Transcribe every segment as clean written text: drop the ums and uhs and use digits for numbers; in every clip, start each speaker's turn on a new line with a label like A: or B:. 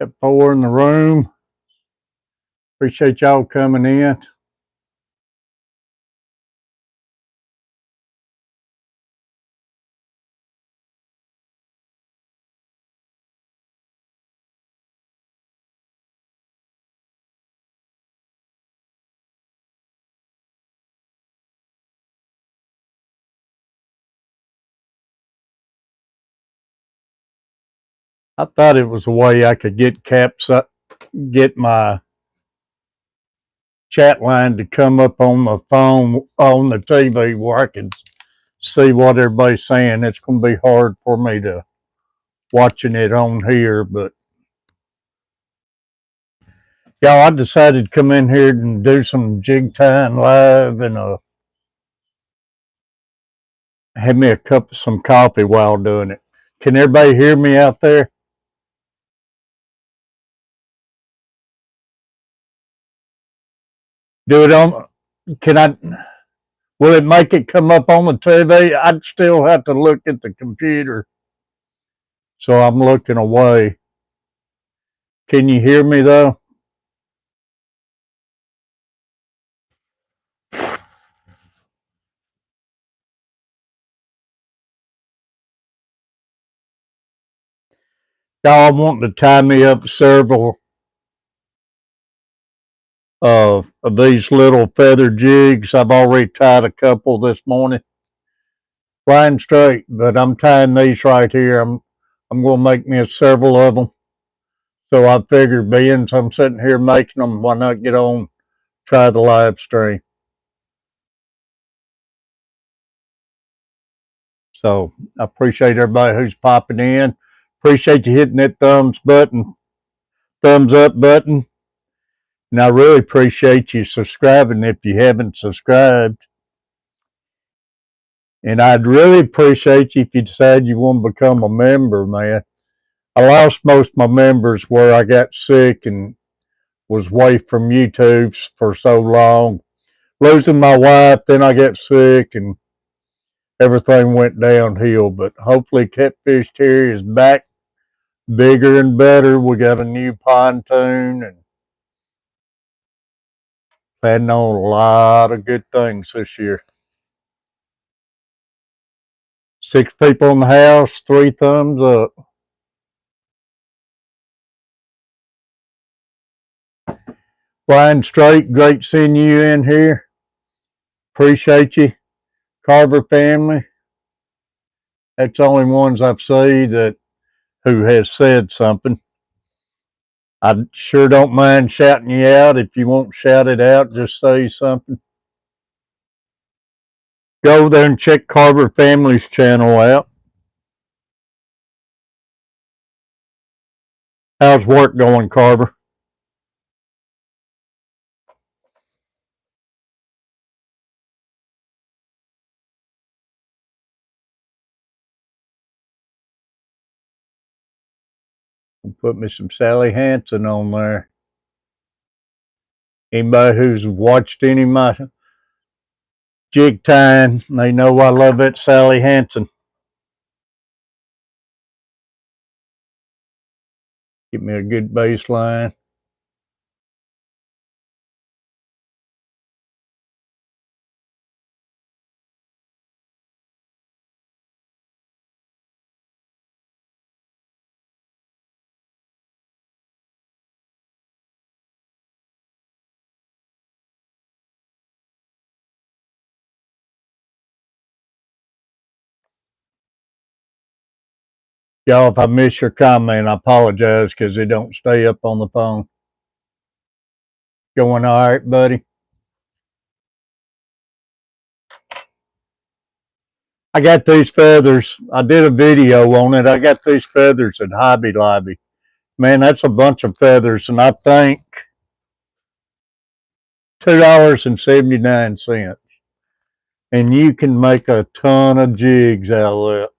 A: Got 4 in the room. Appreciate y'all coming in. I thought it was a way I could get my chat line to come up on the phone on the TV where I could see what everybody's saying. It's going to be hard for me to watching it on here, but y'all, I decided to come in here and do some jig tying live and have me some coffee while doing it. Can everybody hear me out there? Do it on. Can I? Will it make it come up on the TV? I'd still have to look at the computer, so I'm looking away. Can you hear me though? Y'all want to tie me up several of these little feather jigs. I've already tied a couple this morning, flying straight, but I'm tying these right here. I'm going to make me several of them. So I figured, being I'm sitting here making them, why not get on, try the live stream? So I appreciate everybody who's popping in. Appreciate you hitting that thumbs up button. And I really appreciate you subscribing if you haven't subscribed. And I'd really appreciate you if you decide you want to become a member, man. I lost most of my members where I got sick and was away from YouTube for so long. Losing my wife, then I got sick and everything went downhill. But hopefully Catfish Terry is back bigger and better. We got a new pontoon and planning on a lot of good things this year. 6 people in the house, 3 thumbs up. Flying straight, great seeing you in here. Appreciate you. Carver family. That's the only ones I've seen that who has said something. I sure don't mind shouting you out. If you won't shout it out, just say something. Go there and check Carver Family's channel out. How's work going, Carver? Put me some Sally Hansen on there. Anybody who's watched any of my jig tying, they know I love that Sally Hansen. Give me a good baseline. Y'all, if I miss your comment, I apologize because it don't stay up on the phone. Going all right, buddy? I got these feathers. I did a video on it. I got these feathers at Hobby Lobby. Man, that's a bunch of feathers, and I think $2.79. And you can make a ton of jigs out of that.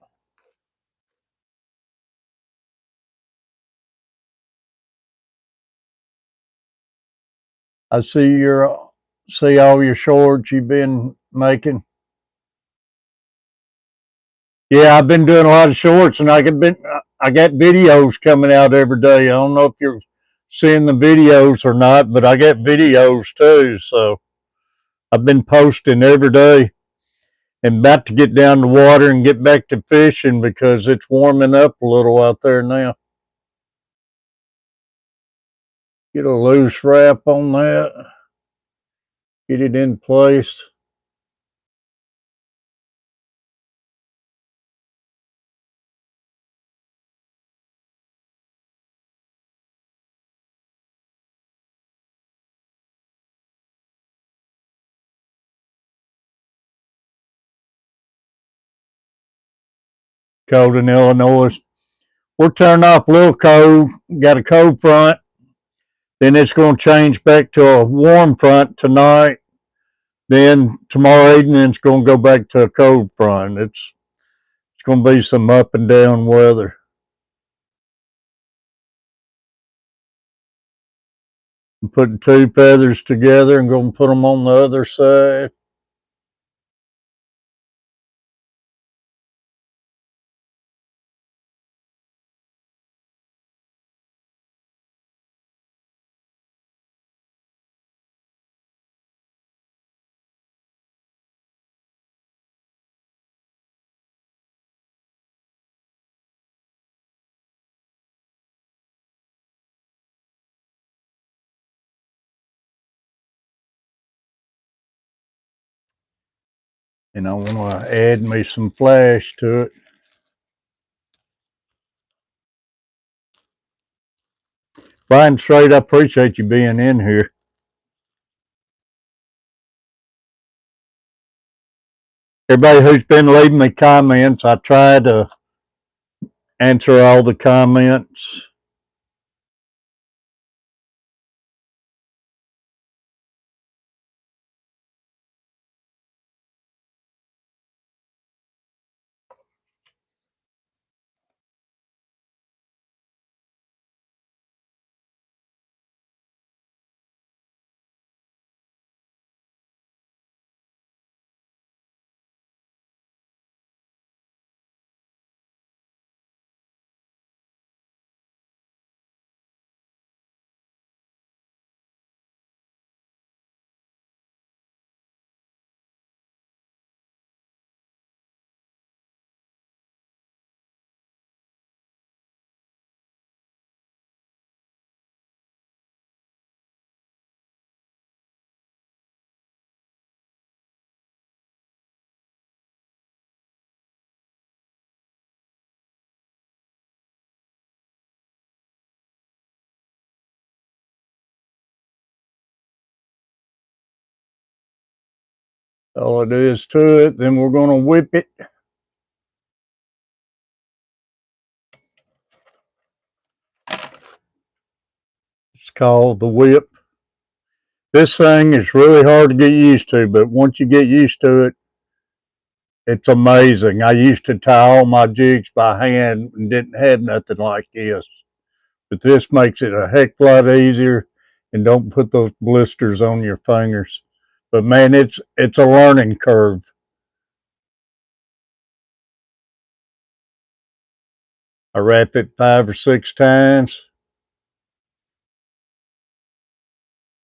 A: I see all your shorts you've been making. Yeah, I've been doing a lot of shorts, and I got videos coming out every day. I don't know if you're seeing the videos or not, but I got videos too. So I've been posting every day and about to get down the water and get back to fishing because it's warming up a little out there now. Get a loose wrap on that. Get it in place. Cold in Illinois. We're turning off a little cold. Got a cold front. Then it's going to change back to a warm front tonight. Then tomorrow evening it's going to go back to a cold front. It's going to be some up and down weather. I'm putting two feathers together and going to put them on the other side. And I want to add me some flash to it. Brian Straight, I appreciate you being in here. Everybody who's been leaving me comments, I try to answer all the comments. All it is to it. Then we're going to whip it. It's called the whip. This thing is really hard to get used to, but once you get used to it, it's amazing. I used to tie all my jigs by hand and didn't have nothing like this. But this makes it a heck of a lot easier and don't put those blisters on your fingers. But man, it's a learning curve. I wrap it 5 or 6 times.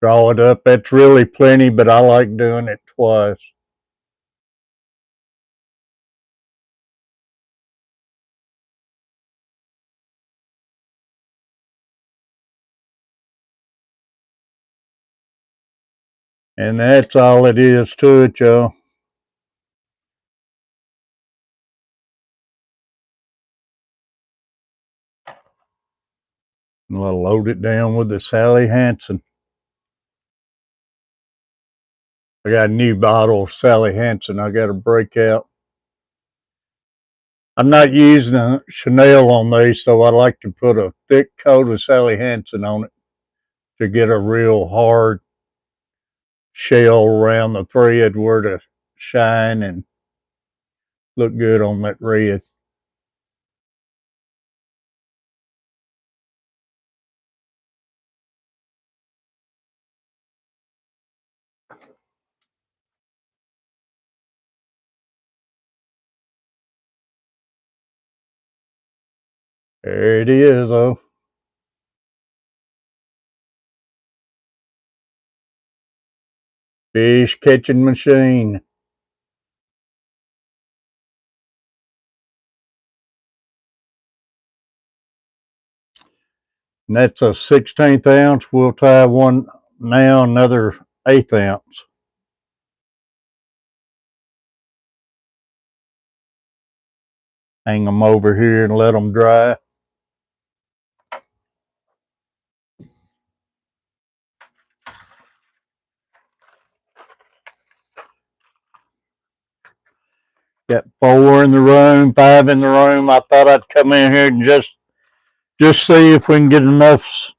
A: Draw it up. That's really plenty, but I like doing it twice. And that's all it is to it, y'all. I'll load it down with the Sally Hansen. I got a new bottle of Sally Hansen I got to break out. I'm not using a Chanel on these, so I like to put a thick coat of Sally Hansen on it to get a real hard shell around the thread where to shine and look good on that red. There it is, oh. Fish catching machine. And that's a 16th ounce. We'll tie one now, another 1/8 ounce. Hang them over here and let them dry. Got 4 in the room, 5 in the room. I thought I'd come in here and just see if we can get enough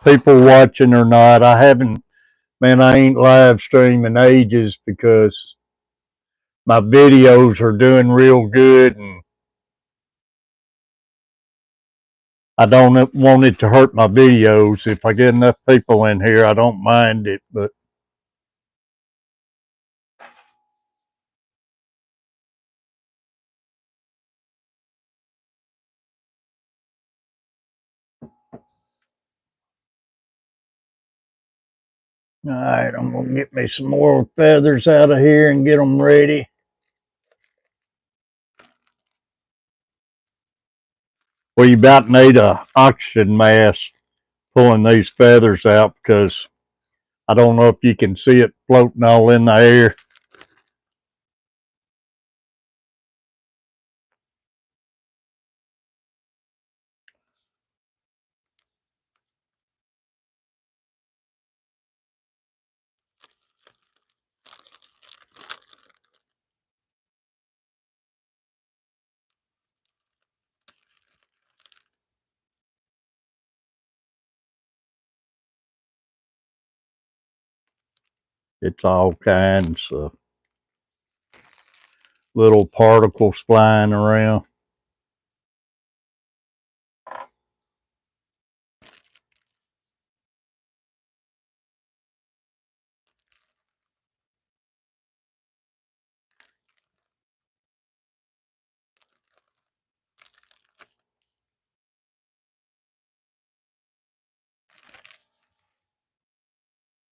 A: people watching or not. I haven't, man, I ain't live streaming ages because my videos are doing real good and I don't want it to hurt my videos. If I get enough people in here, I don't mind it, but all right, I'm gonna get me some more feathers out of here and get them ready. Well, you about need a oxygen mask pulling these feathers out because I don't know if you can see it floating all in the air. It's all kinds of little particles flying around.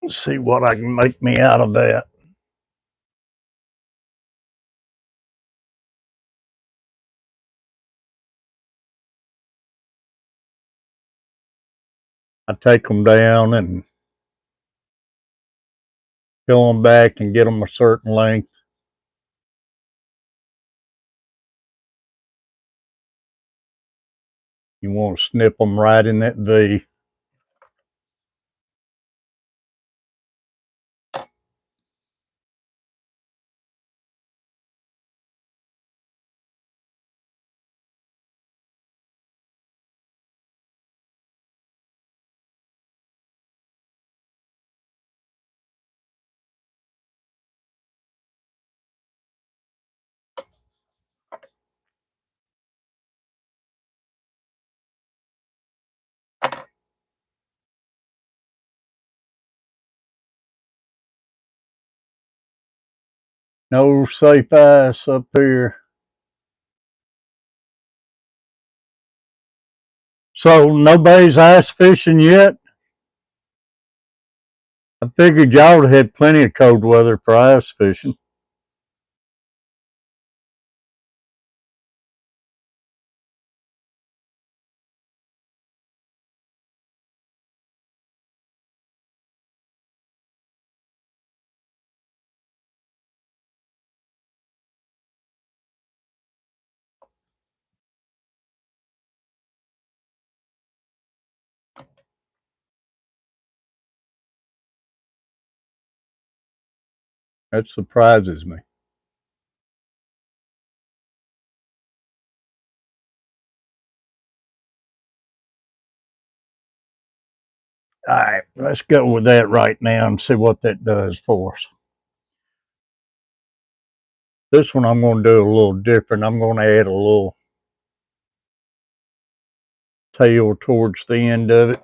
A: Let's see what I can make me out of that. I take them down and peel them back and get them a certain length. You want to snip them right in that V. No safe ice up here. So nobody's ice fishing yet? I figured y'all would have had plenty of cold weather for ice fishing. That surprises me. All right, let's go with that right now and see what that does for us. This one I'm going to do a little different. I'm going to add a little tail towards the end of it.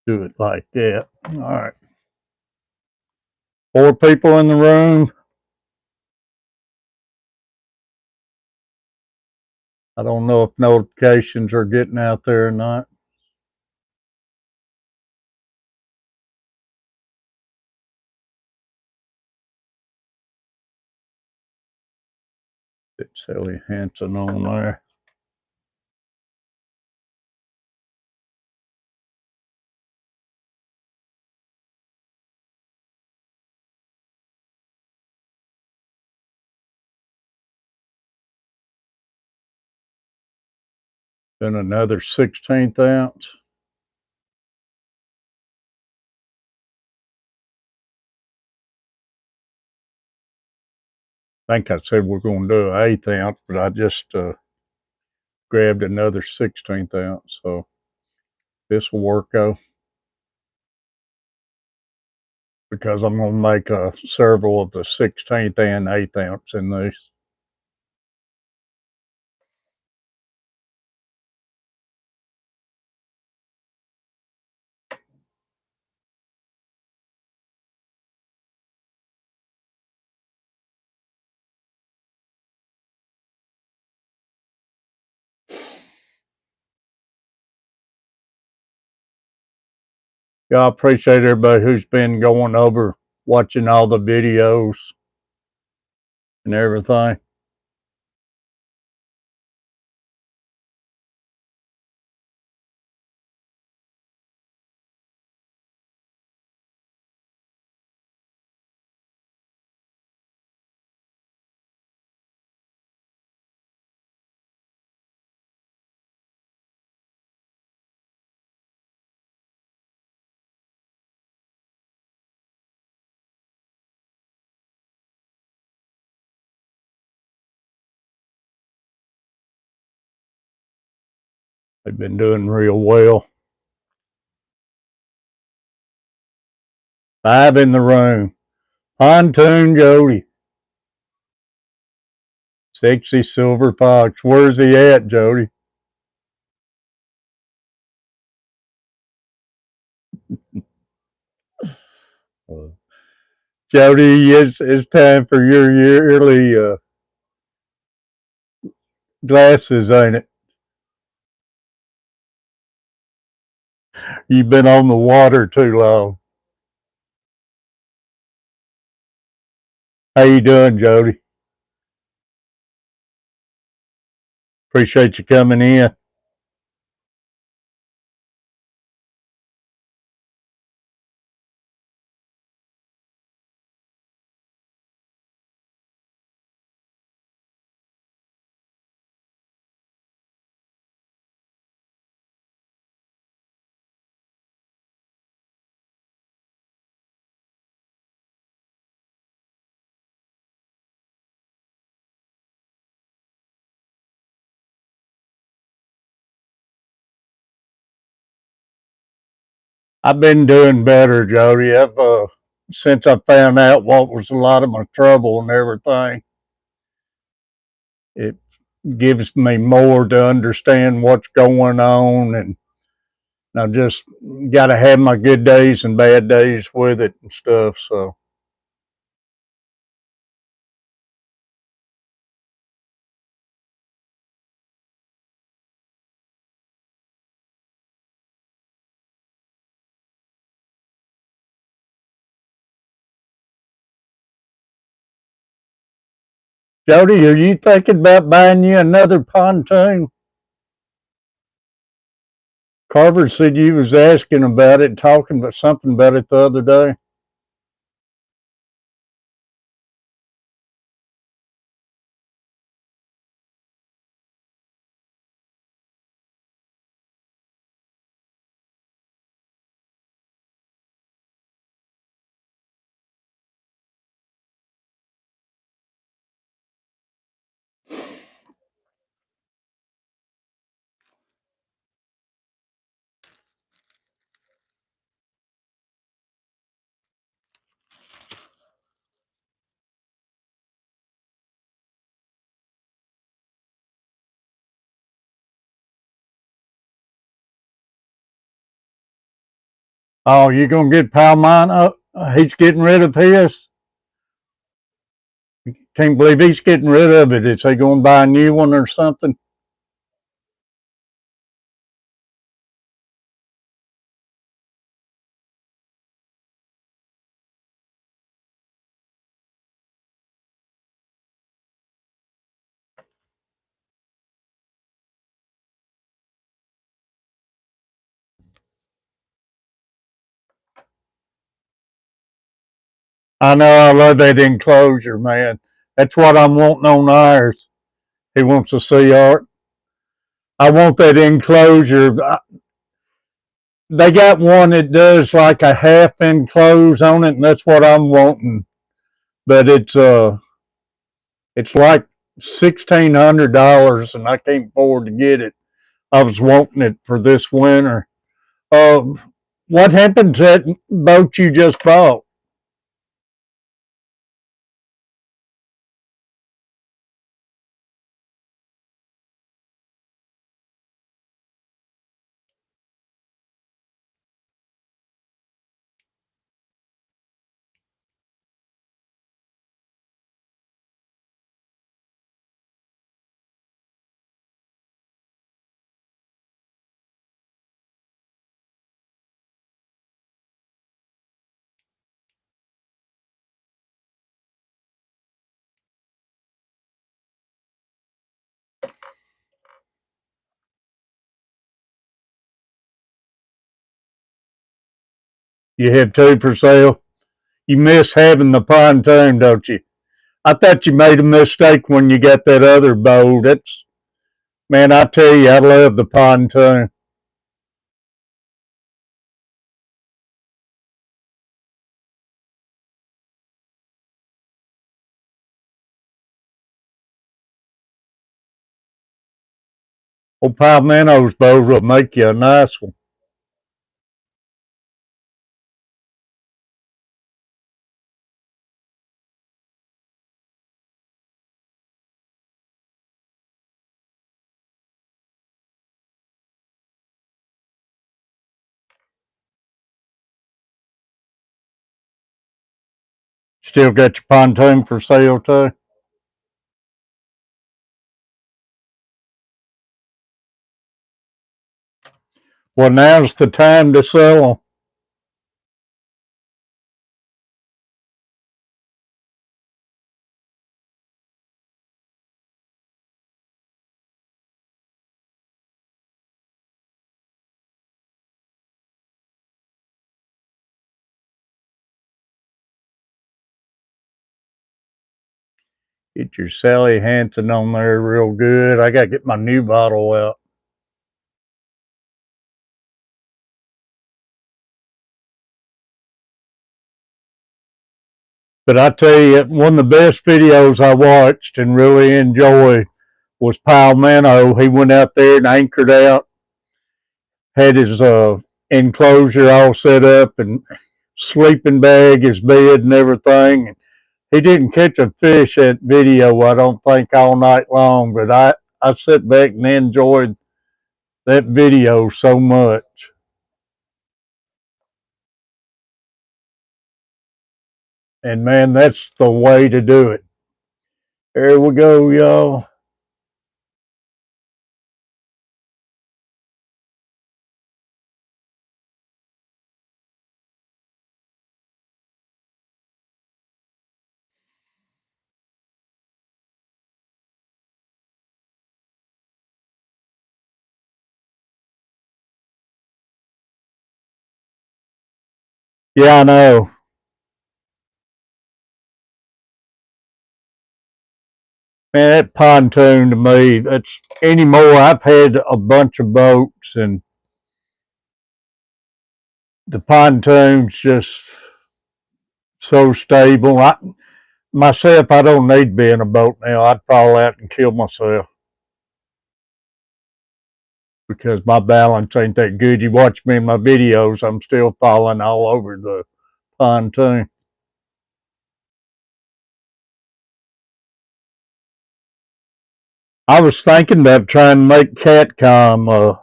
A: Do it like that. All right. 4 people in the room. I don't know if notifications are getting out there or not. It's Sally Hansen on there. Then another 16th ounce. I think I said we're going to do an 1/8 ounce, but I just grabbed another 16th ounce. So this will work out because I'm going to make several of the 16th and 1/8 ounce in these. Yeah, I appreciate everybody who's been going over, watching all the videos and everything. They've been doing real well. 5 in the room. Pontoon Jody. Sexy Silver Fox. Where's he at, Jody? Jody, it's time for your yearly glasses, ain't it? You've been on the water too long. How you doing, Jody? Appreciate you coming in. I've been doing better, Jody. I've since I found out what was a lot of my trouble and everything. It gives me more to understand what's going on, and I just got to have my good days and bad days with it and stuff. So Jody, are you thinking about buying you another pontoon? Carver said you was asking about it, talking about something about it the other day. Oh, you gonna get Palmano? He's getting rid of his. Can't believe he's getting rid of it. Is he going to buy a new one or something? I know I love that enclosure, man. That's what I'm wanting on ours. He wants to see art. I want that enclosure. They got one that does like a half enclose on it, and that's what I'm wanting. But it's like $1,600, and I can't afford to get it. I was wanting it for this winter. Uh, what happened to that boat you just bought? You have two for sale. You miss having the pontoon, don't you? I thought you made a mistake when you got that other boat. It's man, I tell you, I love the pontoon. Old Palmetto's boat will make you a nice one. Still got your pontoon for sale too. Well, now's the time to sell them. Get your Sally Hansen on there real good. I got to get my new bottle out. But I tell you, one of the best videos I watched and really enjoyed was Palmetto. He went out there and anchored out, had his enclosure all set up and sleeping bag, his bed, and everything. He didn't catch a fish at video, I don't think, all night long, but I sat back and enjoyed that video so much. And man, that's the way to do it. There we go, y'all. Yeah, I know. Man, that pontoon to me, that's anymore. I've had a bunch of boats, and the pontoon's just so stable. Myself, I don't need to be in a boat now. I'd fall out and kill myself because my balance ain't that good. You watch me in my videos, I'm still falling all over the pontoon. I was thinking about trying to make catcom,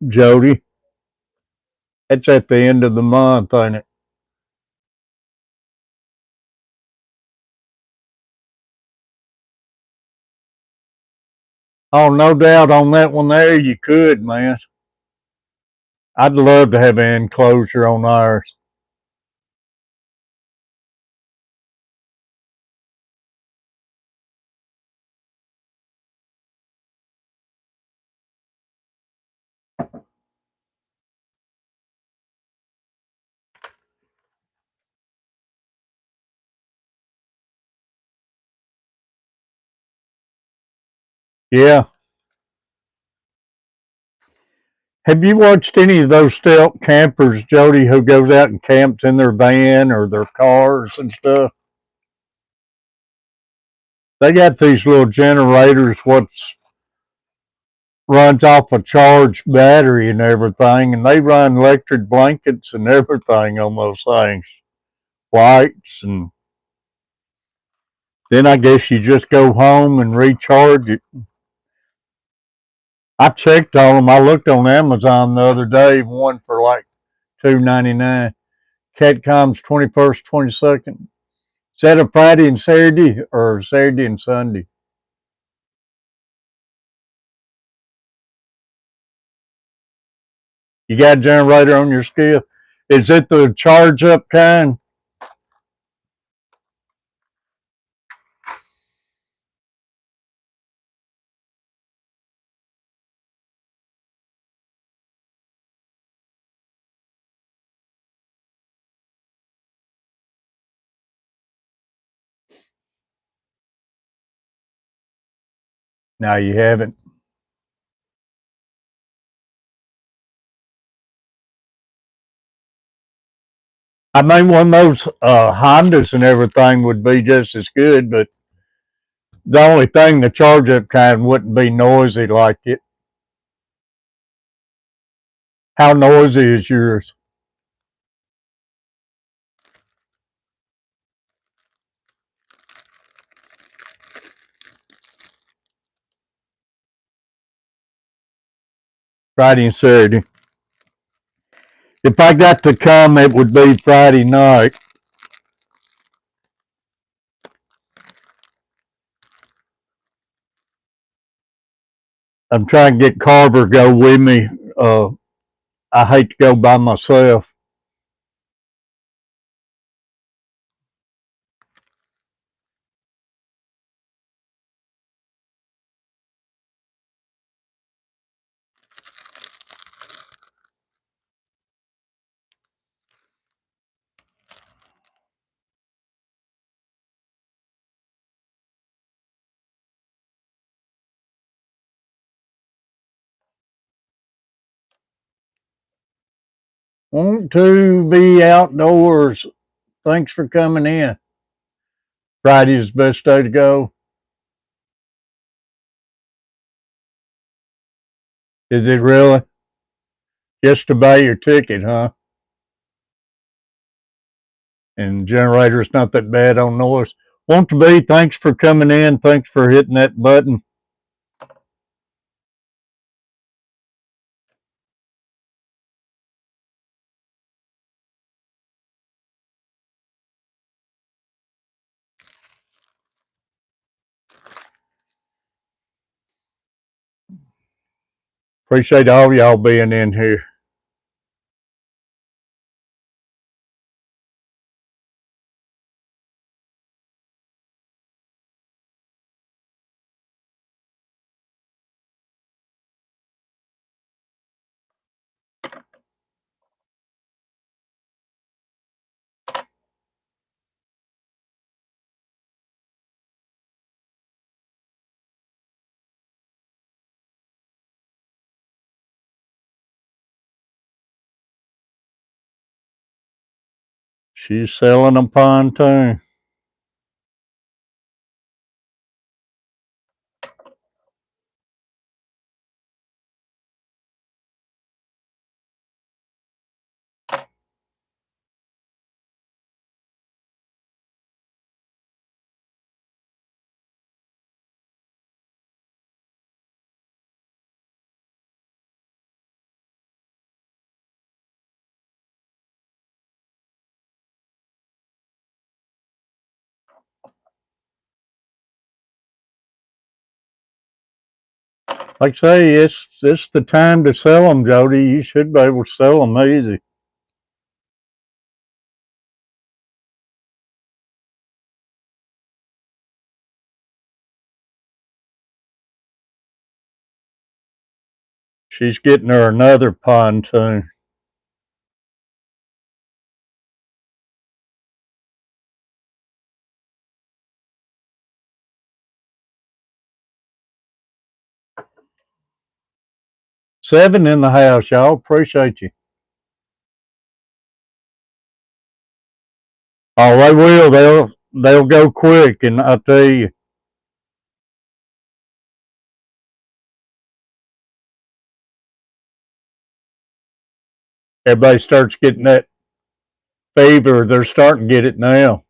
A: Jody. It's at the end of the month, ain't it? Oh, no doubt on that one there, you could, man. I'd love to have an enclosure on ours. Yeah. Have you watched any of those stealth campers, Jody, who goes out and camps in their van or their cars and stuff? They got these little generators what's runs off a charged battery and everything, and they run electric blankets and everything on those things, lights, and then I guess you just go home and recharge it. I checked on them. I looked on Amazon the other day, one for like $2.99. Catcom's 21st, 22nd. Is that a Friday and Saturday or Saturday and Sunday? You got a generator on your skill? Is it the charge up kind? No, you haven't. I mean, one of those Hondas and everything would be just as good, but the only thing the charge up kind wouldn't be noisy like it. How noisy is yours? Friday and Saturday. If I got to come, it would be Friday night. I'm trying to get Carver go with me. Uh, I hate to go by myself. Want to be outdoors. Thanks for coming in. Friday's the best day to go. Is it really? Just to buy your ticket, huh? And generator's not that bad on noise. Want to be. Thanks for coming in. Thanks for hitting that button. Appreciate all y'all being in here. She's selling a pontoon. Like I say, it's the time to sell them, Jody. You should be able to sell them easy. She's getting her another pontoon. Seven in the house, y'all. Appreciate you. Oh, they will. They'll go quick, and I tell you, everybody starts getting that fever. They're starting to get it now.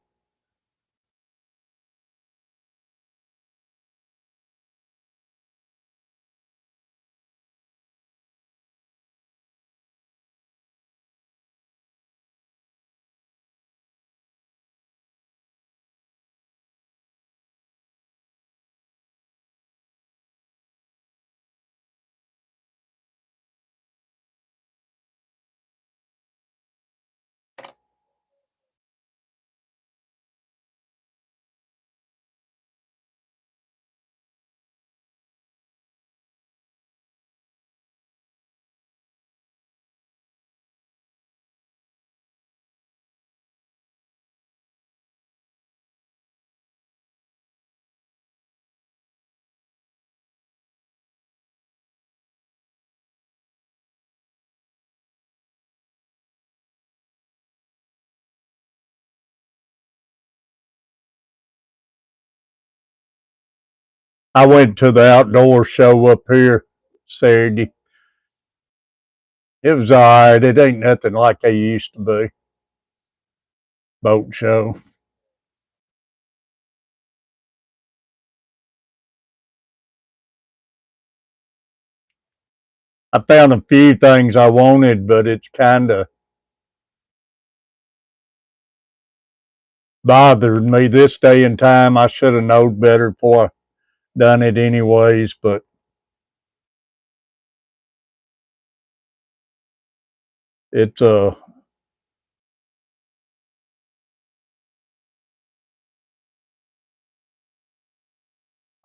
A: I went to the outdoor show up here Saturday. It was all right. It ain't nothing like they used to be. Boat show. I found a few things I wanted, but it's kind of bothered me this day and time. I should have known better before I done it anyways, but it's I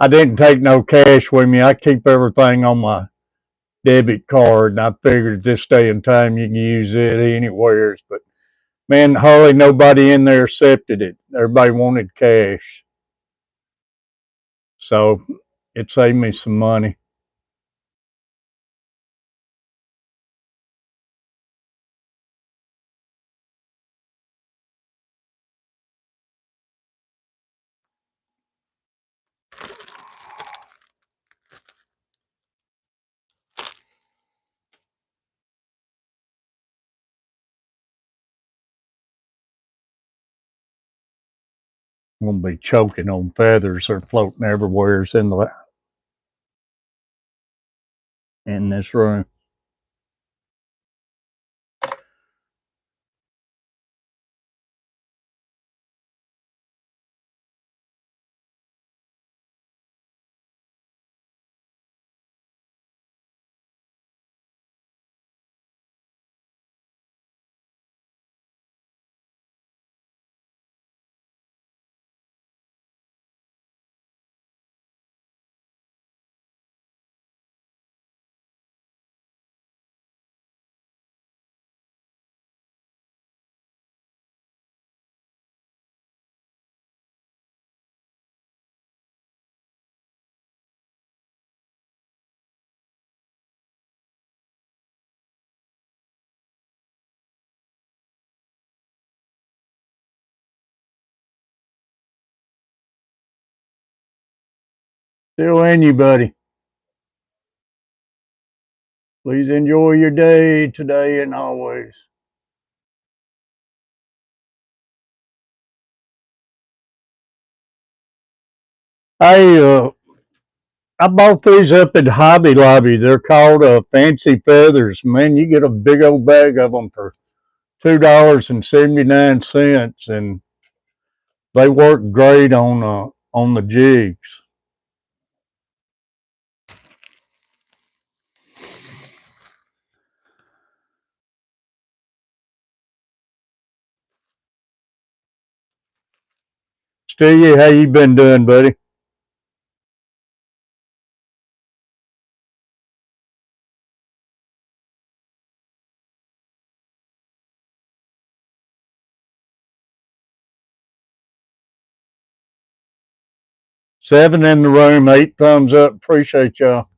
A: didn't take no cash with me. I keep everything on my debit card, and I figured this day and time you can use it anywhere. But man, hardly nobody in there accepted it. Everybody wanted cash, so it saved me some money. I'm gonna be choking on feathers. They're floating everywhere in this room. Still in you, buddy. Please enjoy your day today and always. Hey, I bought these up at Hobby Lobby. They're called fancy feathers. Man, you get a big old bag of them for $2.79, and they work great on the jigs. Stu, how you been doing, buddy? Seven in the room, eight thumbs up. Appreciate y'all.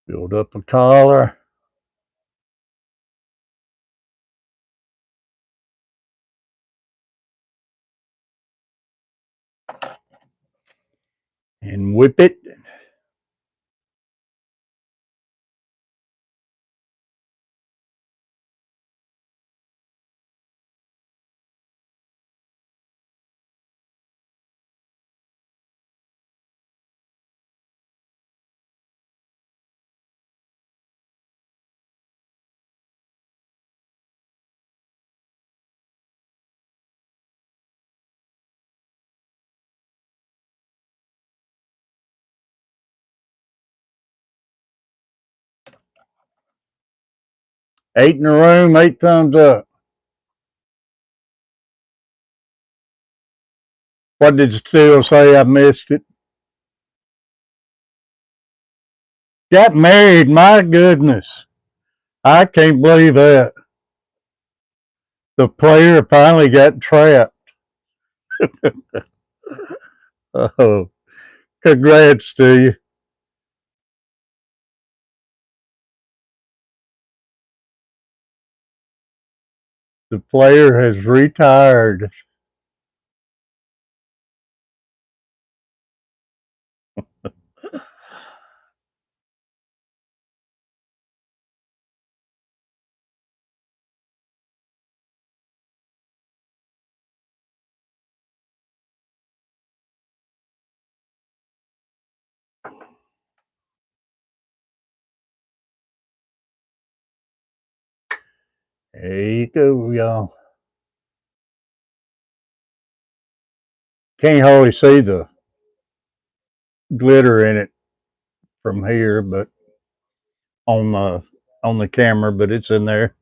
A: Build up a collar. And whip it. Eight in the room, eight thumbs up. What did Stu say? I missed it. Got married, my goodness. I can't believe that. The player finally got trapped. Oh, congrats to you. The player has retired. There you go, y'all. Can't hardly see the glitter in it from here, but on the camera, but it's in there.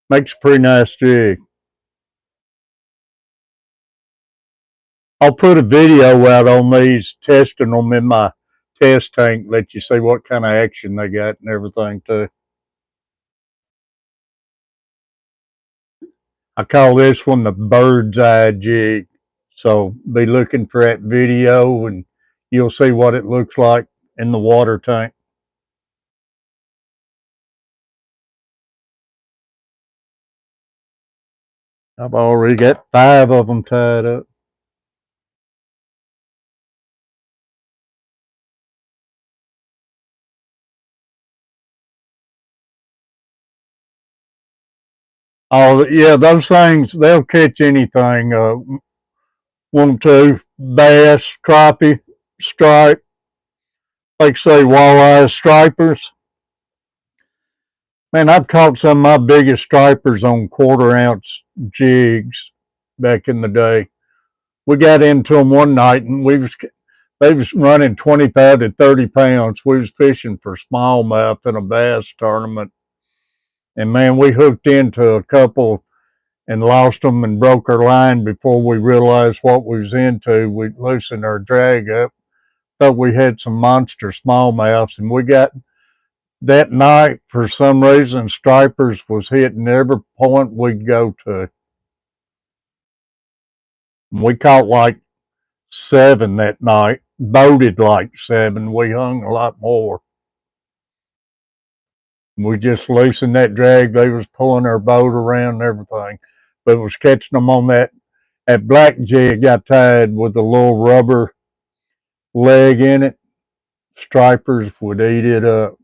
A: Makes a pretty nice jig. I'll put a video out on these, testing them in my test tank, let you see what kind of action they got and everything too. I call this one the bird's eye jig. So be looking for that video and you'll see what it looks like in the water tank. I've already got 5 of them tied up. Oh yeah, those things, they'll catch anything. One, two, bass, crappie, stripe, like say walleye stripers. Man, I've caught some of my biggest stripers on quarter-ounce jigs back in the day. We got into them one night and they was running 25 to 30 pounds. We was fishing for smallmouth in a bass tournament. And man, we hooked into a couple and lost them and broke our line before we realized what we was into. We loosened our drag up, thought we had some monster smallmouths, and we got that night for some reason stripers was hitting every point we'd go to. We caught like 7 that night, boated like 7. We hung a lot more. We just loosened that drag. They was pulling our boat around and everything, but it was catching them on that black jig I tied with a little rubber leg in it. Stripers would eat it up.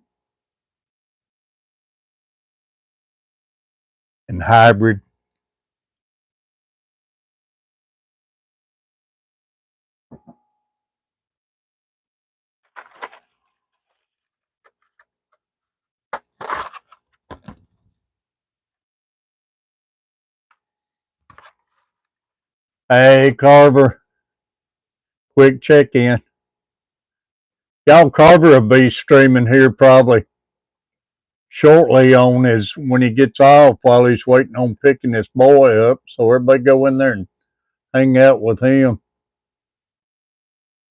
A: And hybrid. Hey, Carver, quick check in. Y'all, Carver will be streaming here probably shortly on his when he gets off while he's waiting on picking this boy up. So everybody go in there and hang out with him.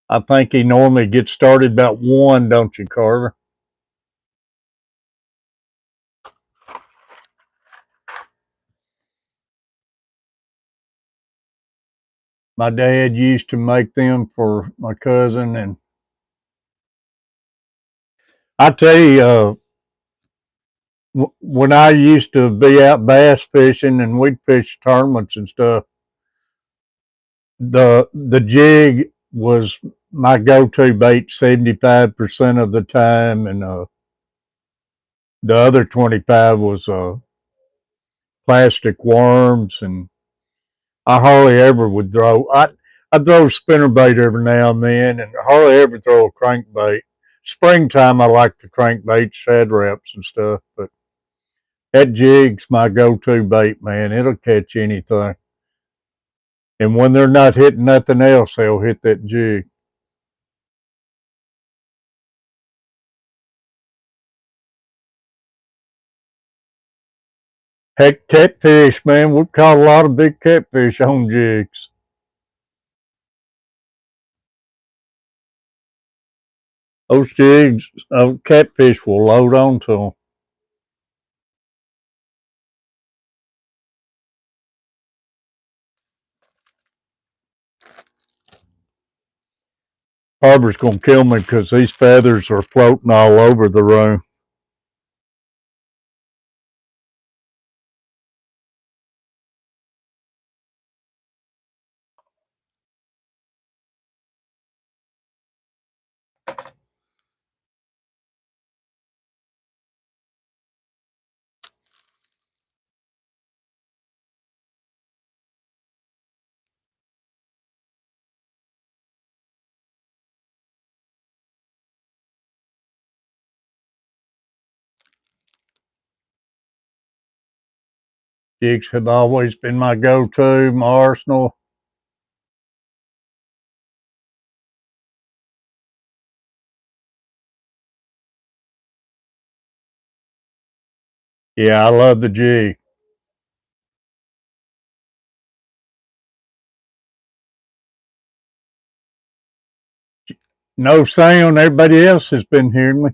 A: I think he normally gets started about 1, don't you, Carver? My dad used to make them for my cousin, and I tell you, when I used to be out bass fishing and we'd fish tournaments and stuff, the jig was my go-to bait 75% of the time, and the other 25 was plastic worms, and I hardly ever would throw. I throw spinnerbait every now and then, and hardly ever throw a crankbait. Springtime, I like the crankbait, shad wraps and stuff, but that jig's my go-to bait, man. It'll catch anything. And when they're not hitting nothing else, they'll hit that jig. Heck, catfish, man. We've caught a lot of big catfish on jigs. Those jigs, catfish will load onto them. Harbor's gonna kill me because these feathers are floating all over the room. Jigs have always been my go-to, my arsenal. Yeah, I love the jig. No sound. Everybody else has been hearing me.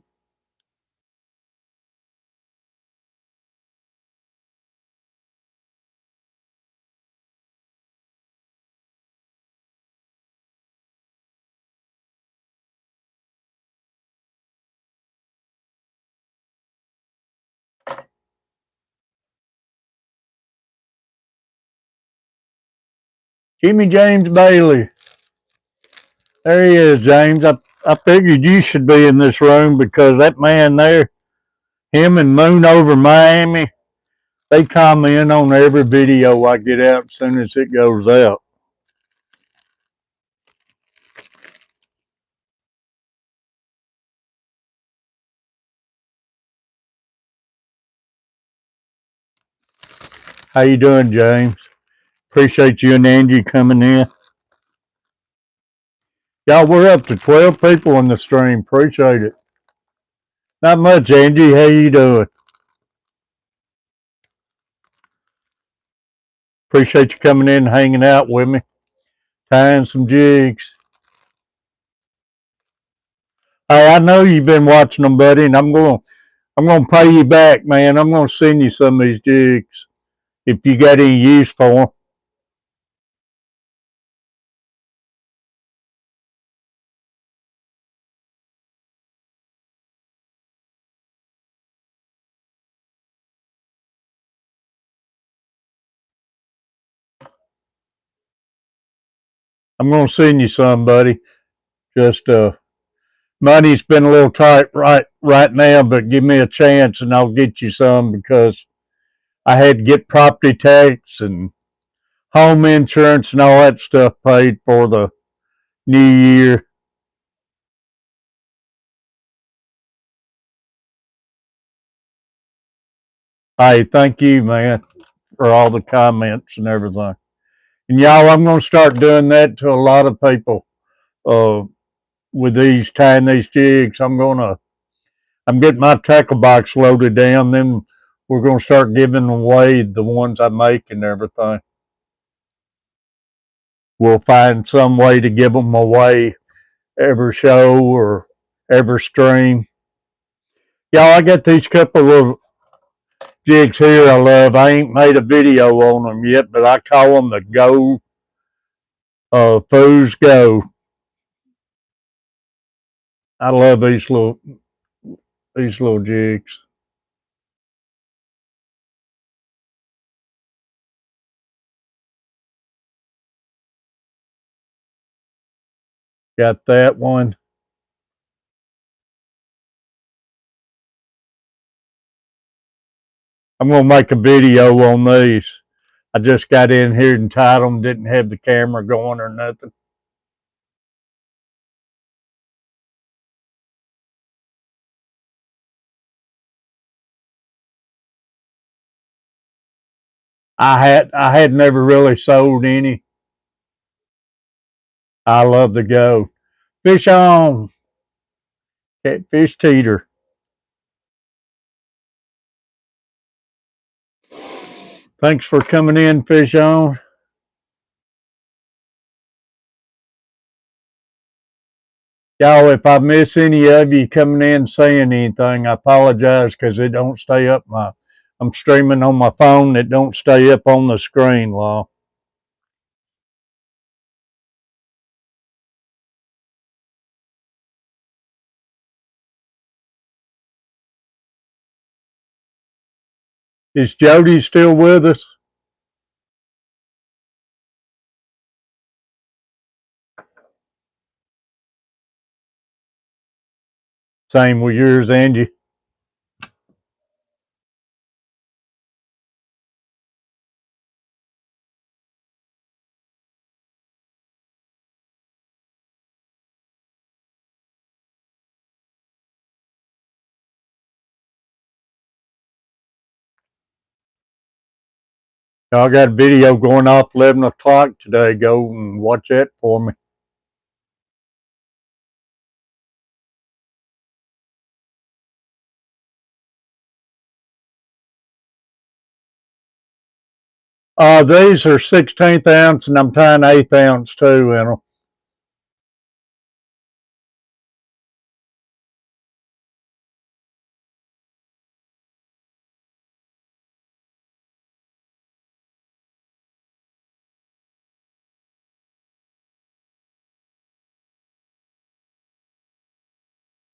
A: Jimmy James Bailey. There he is, James. I figured you should be in this room because that man there, him and Moon over Miami, they comment on every video I get out as soon as it goes out. How you doing, James? Appreciate you and Angie coming in. Y'all, we're up to 12 people in the stream. Appreciate it. Not much, Angie. How you doing? Appreciate you coming in and hanging out with me, tying some jigs. Hey, I know you've been watching them, buddy, and I'm gonna pay you back, man. I'm gonna send you some of these jigs if you got any use for them. I'm gonna send you some, buddy. Just money's been a little tight right now, but give me a chance and I'll get you some because I had to get property tax and home insurance and all that stuff paid for the new year. Hey, thank you, man, for all the comments and everything. And y'all, I'm going to start doing that to a lot of people uh, with these tying these jigs. I'm getting my tackle box loaded down. Then we're going to start giving away the ones I make and everything. We'll find some way to give them away every show or every stream. Y'all, I got these couple of jigs here I love. I ain't made a video on them yet, but I call them the Go Foos Go. I love these little jigs. Got that one. I'm gonna make a video on these. I just got in here and tied them. Didn't have the camera going or nothing. I had never really sold any. I love the Go. Fish on. Catfish teeter. Thanks for coming in, Fish on. Y'all, if I miss any of you coming in saying anything, I apologize because it don't stay up I'm streaming on my phone. It don't stay up on the screen, Law. Is Jody still with us? Same with yours, Angie. I got a video going off 11 o'clock today. Go and watch that for me. These are 16th ounce, and I'm tying 8th ounce too in them.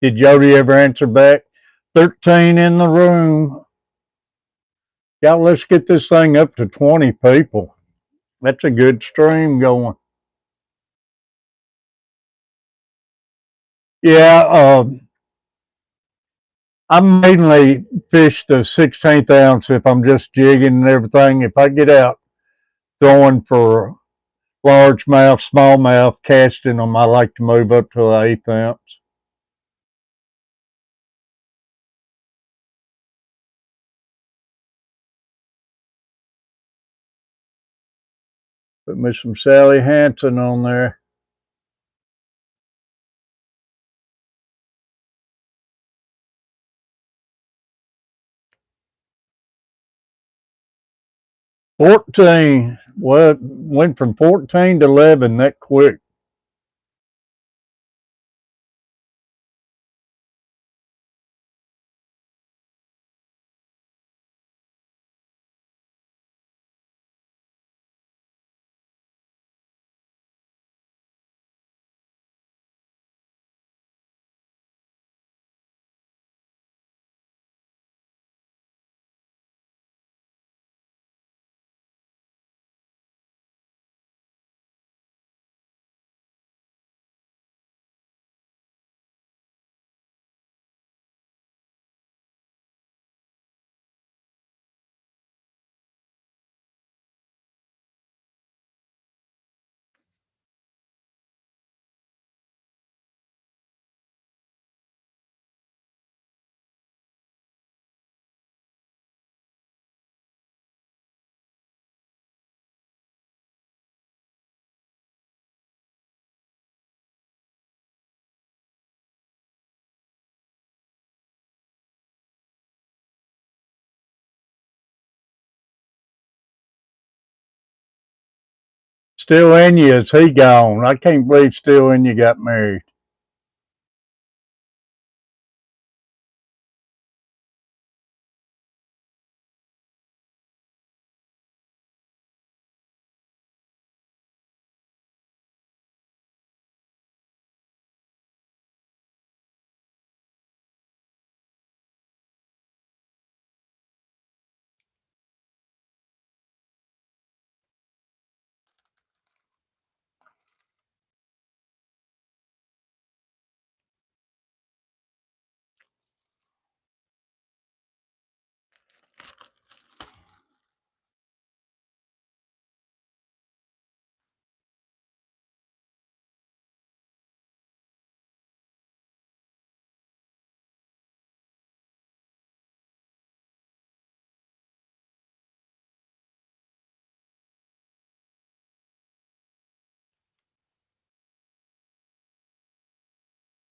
A: Did Jody ever answer back? 13 in the room. Y'all, let's get this thing up to 20 people. That's a good stream going. Yeah, I mainly fish the 16th ounce if I'm just jigging and everything. If I get out throwing for largemouth, smallmouth, casting them, I like to move up to the 8th ounce. Put me some Sally Hansen on there. $14. Well, it went from 14 to 11 that quick. Still in you, is he gone? I can't believe Still in you got married.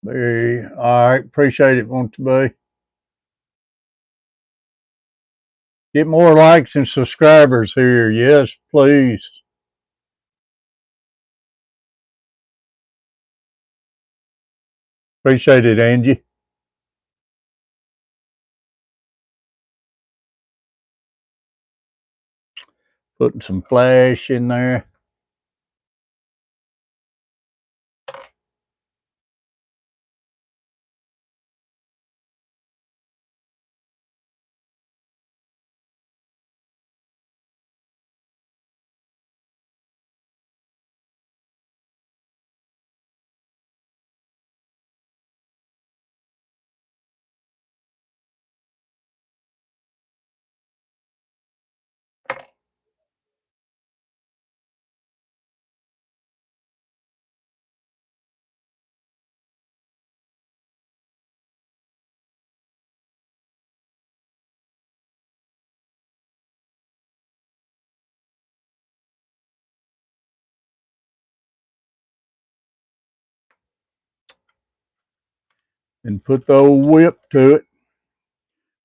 A: Very, all right, appreciate it, won't you, be? Get more likes and subscribers here. Yes, please. Appreciate it, Angie. Putting some flash in there. And put the old whip to it.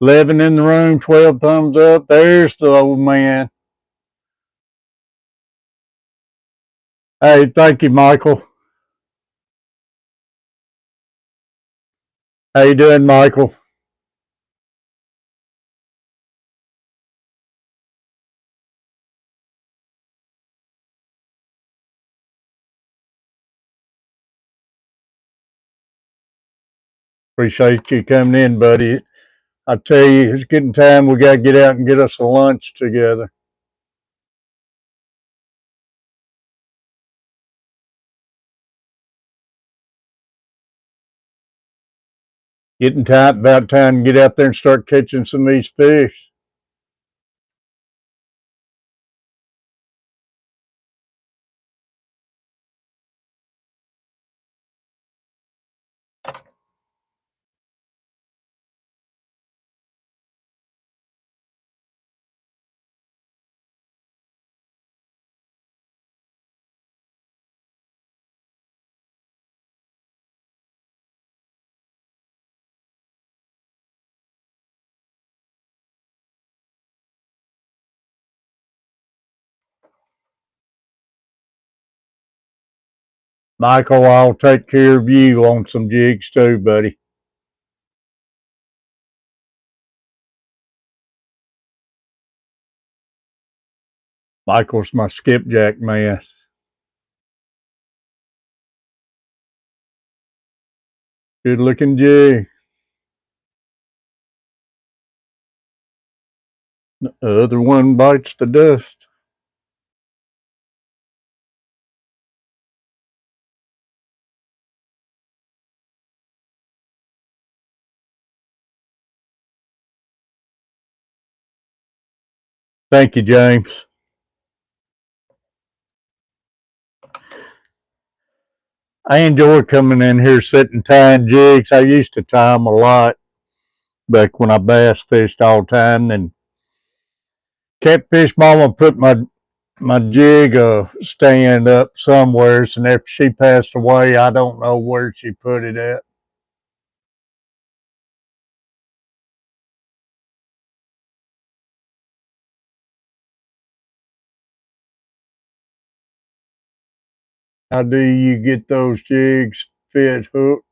A: 11 in the room, 12 thumbs up. There's the old man. Hey, thank you, Michael. How you doing, Michael? Appreciate you coming in, buddy. I tell you, it's getting time. We got to get out and get us a lunch together. Getting time, about time to get out there and start catching some of these fish. Michael, I'll take care of you on some jigs too, buddy. Michael's my skipjack man. Good looking jig. The other one bites the dust. Thank you, James. I enjoy coming in here sitting tying jigs. I used to tie them a lot back when I bass fished all the time. And Catfish Mama put my jig stand up somewheres, and after she passed away, I don't know where she put it at. How do you get those jigs fit hook?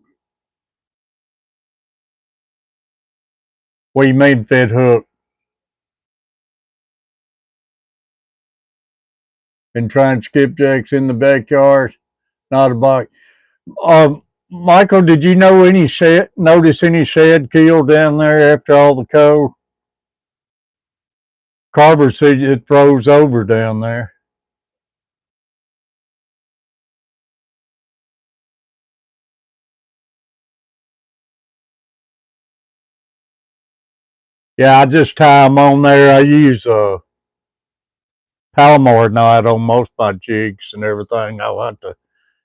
A: What do you mean fit hook? And trying skipjacks in the backyard? Not a bike. Michael, did you know notice any shed kill down there after all the cold? Carver said it froze over down there. Yeah, I just tie them on there. I use a Palomar knot on most of my jigs and everything. I like to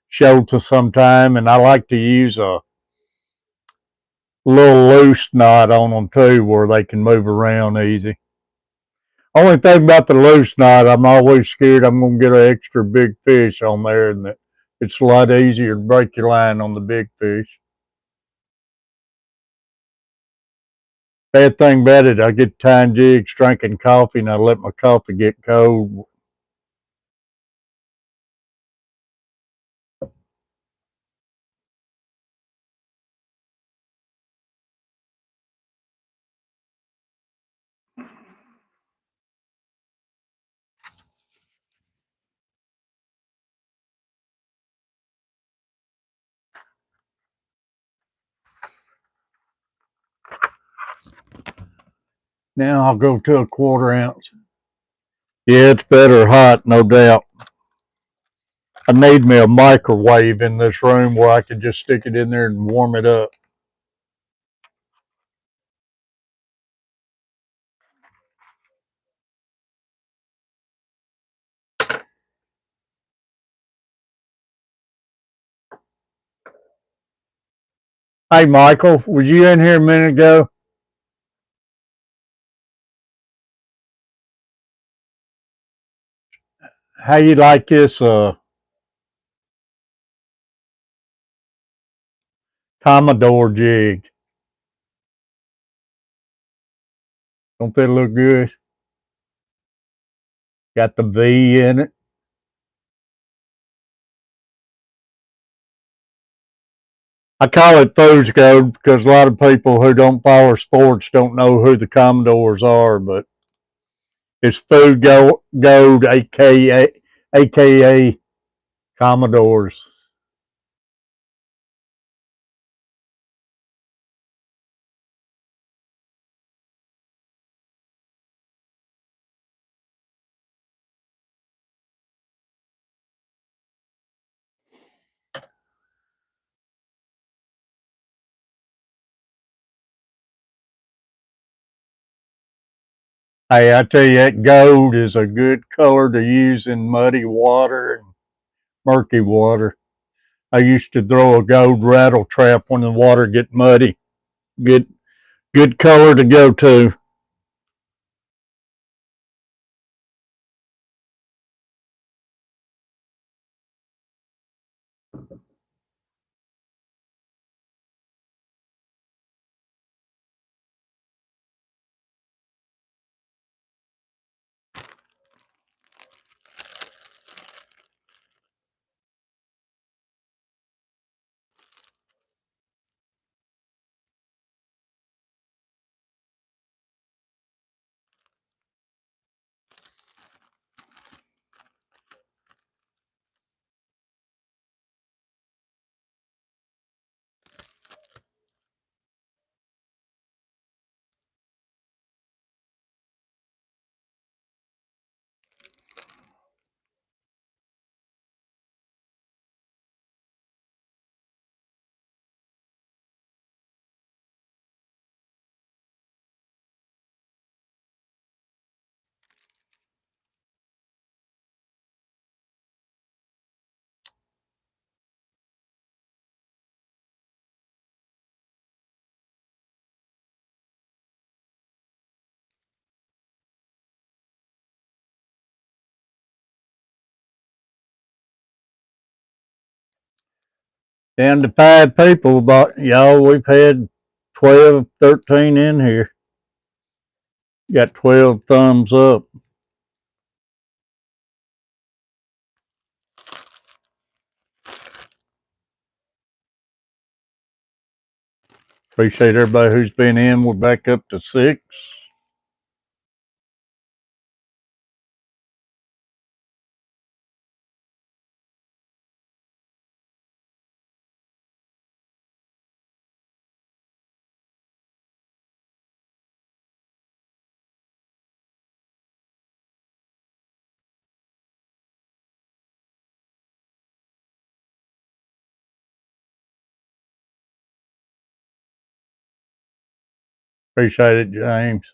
A: show to sometime, and I like to use a little loose knot on them too, where they can move around easy. Only thing about the loose knot, I'm always scared I'm going to get an extra big fish on there, and it's a lot easier to break your line on the big fish. Bad thing about it, I get tying jigs, drinking coffee, and I let my coffee get cold. Now I'll go to a 1/4 ounce. Yeah, it's better hot, no doubt. I need me a microwave in this room where I can just stick it in there and warm it up. Hey, Michael, was you in here a minute ago? How you like this Commodore jig? Don't that look good? Got the V in it. I call it fool's gold because a lot of people who don't follow sports don't know who the Commodores are, but it's food gold, aka Commodores. Hey, I tell you, that gold is a good color to use in muddy water and murky water. I used to throw a gold rattle trap when the water get muddy. Good, good color to go to. Down to 5 people, but y'all, we've had 12, 13 in here. Got 12 thumbs up. Appreciate everybody who's been in. We're back up to 6. Appreciate it, James.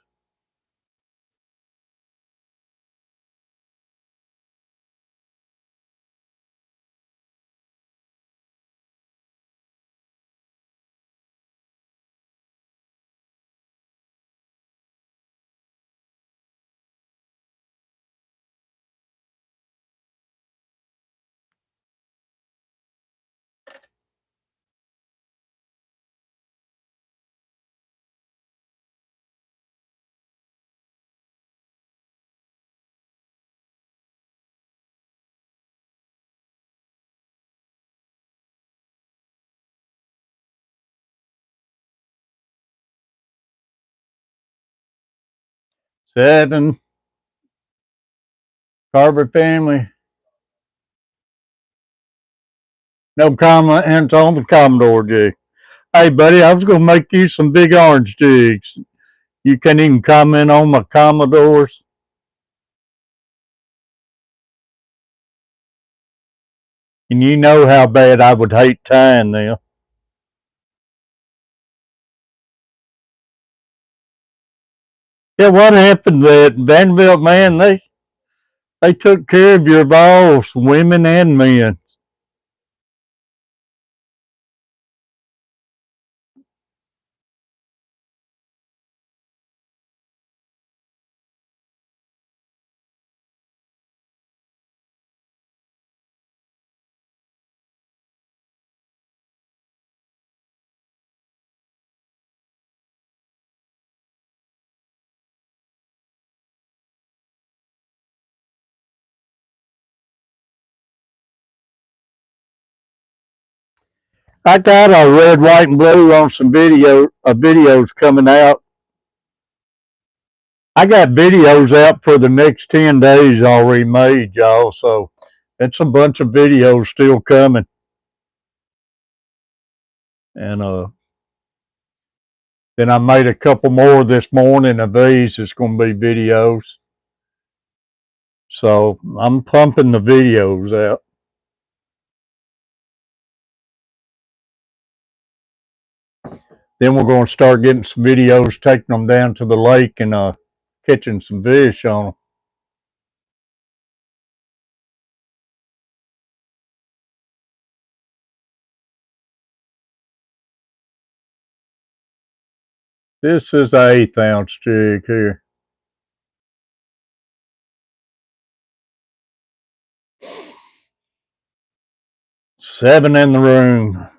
A: Seven. Carver family. No comments on the Commodore jig. Hey, buddy, I was going to make you some big orange jigs. You can't even comment on my Commodores. And you know how bad I would hate tying them. Yeah, what happened that Vanderbilt, man, they took care of your balls, women and men. I got a red, white, and blue on some videos coming out. I got videos out for the next 10 days already made, y'all. So it's a bunch of videos still coming. And then I made a couple more this morning of these. It's going to be videos. So I'm pumping the videos out. Then we're going to start getting some videos, taking them down to the lake and catching some fish on them. This is an 1/8 ounce jig here. Seven in the room.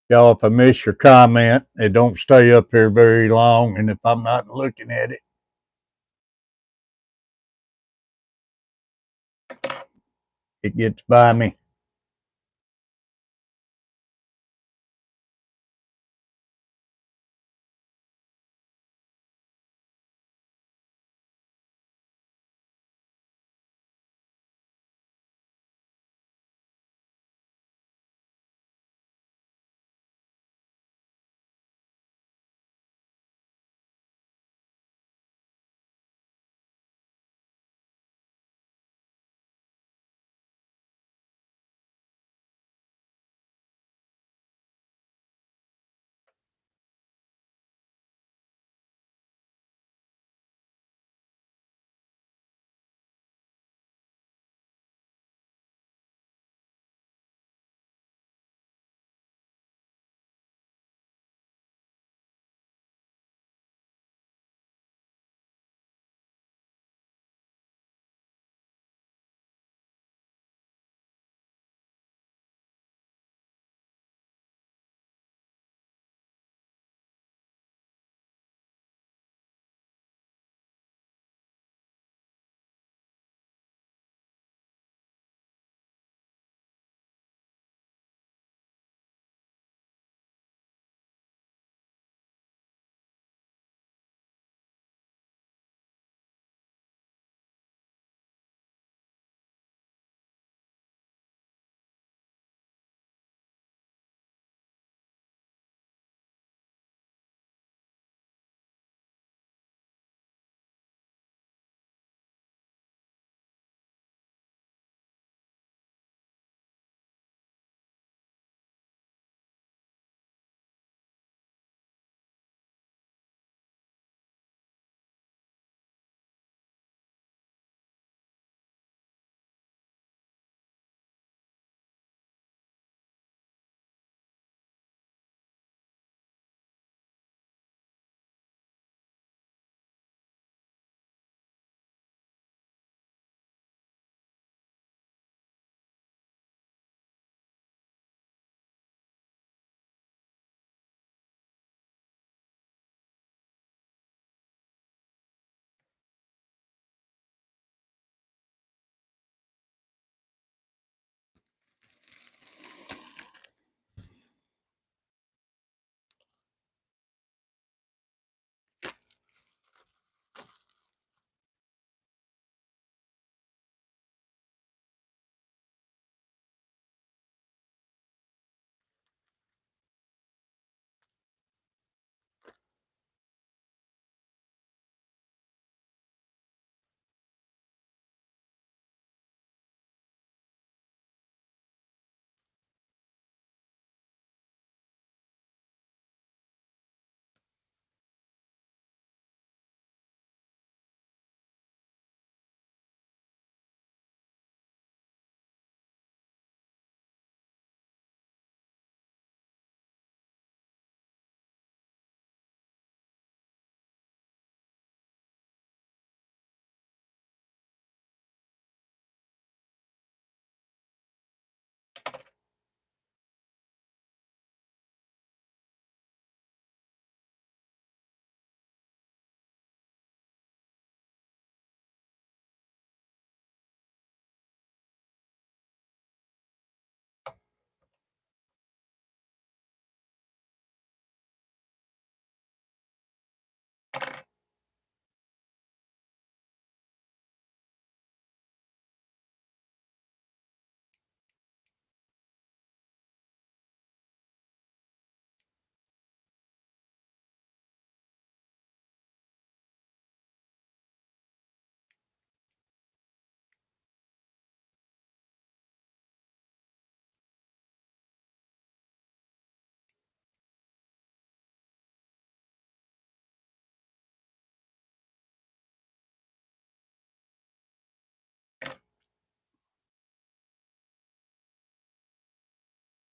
A: Y'all, if I miss your comment, it don't stay up here very long. And if I'm not looking at it, it gets by me.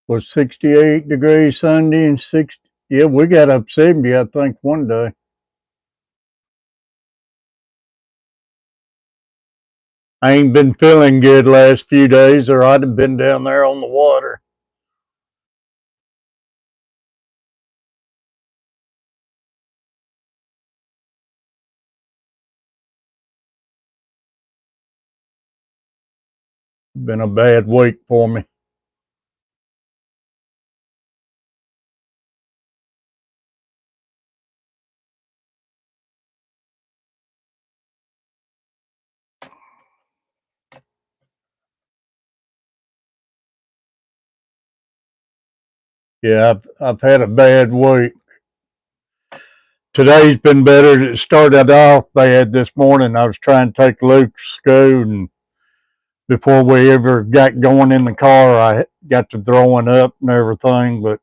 A: Was 68 degrees Sunday and 60. Yeah, we got up 70, I think, one day. I ain't been feeling good last few days, or I'd have been down there on the water. Been a bad week for me. Yeah, I've had a bad week. Today's been better. It started off bad this morning. I was trying to take Luke to school, and before we ever got going in the car, I got to throwing up and everything. But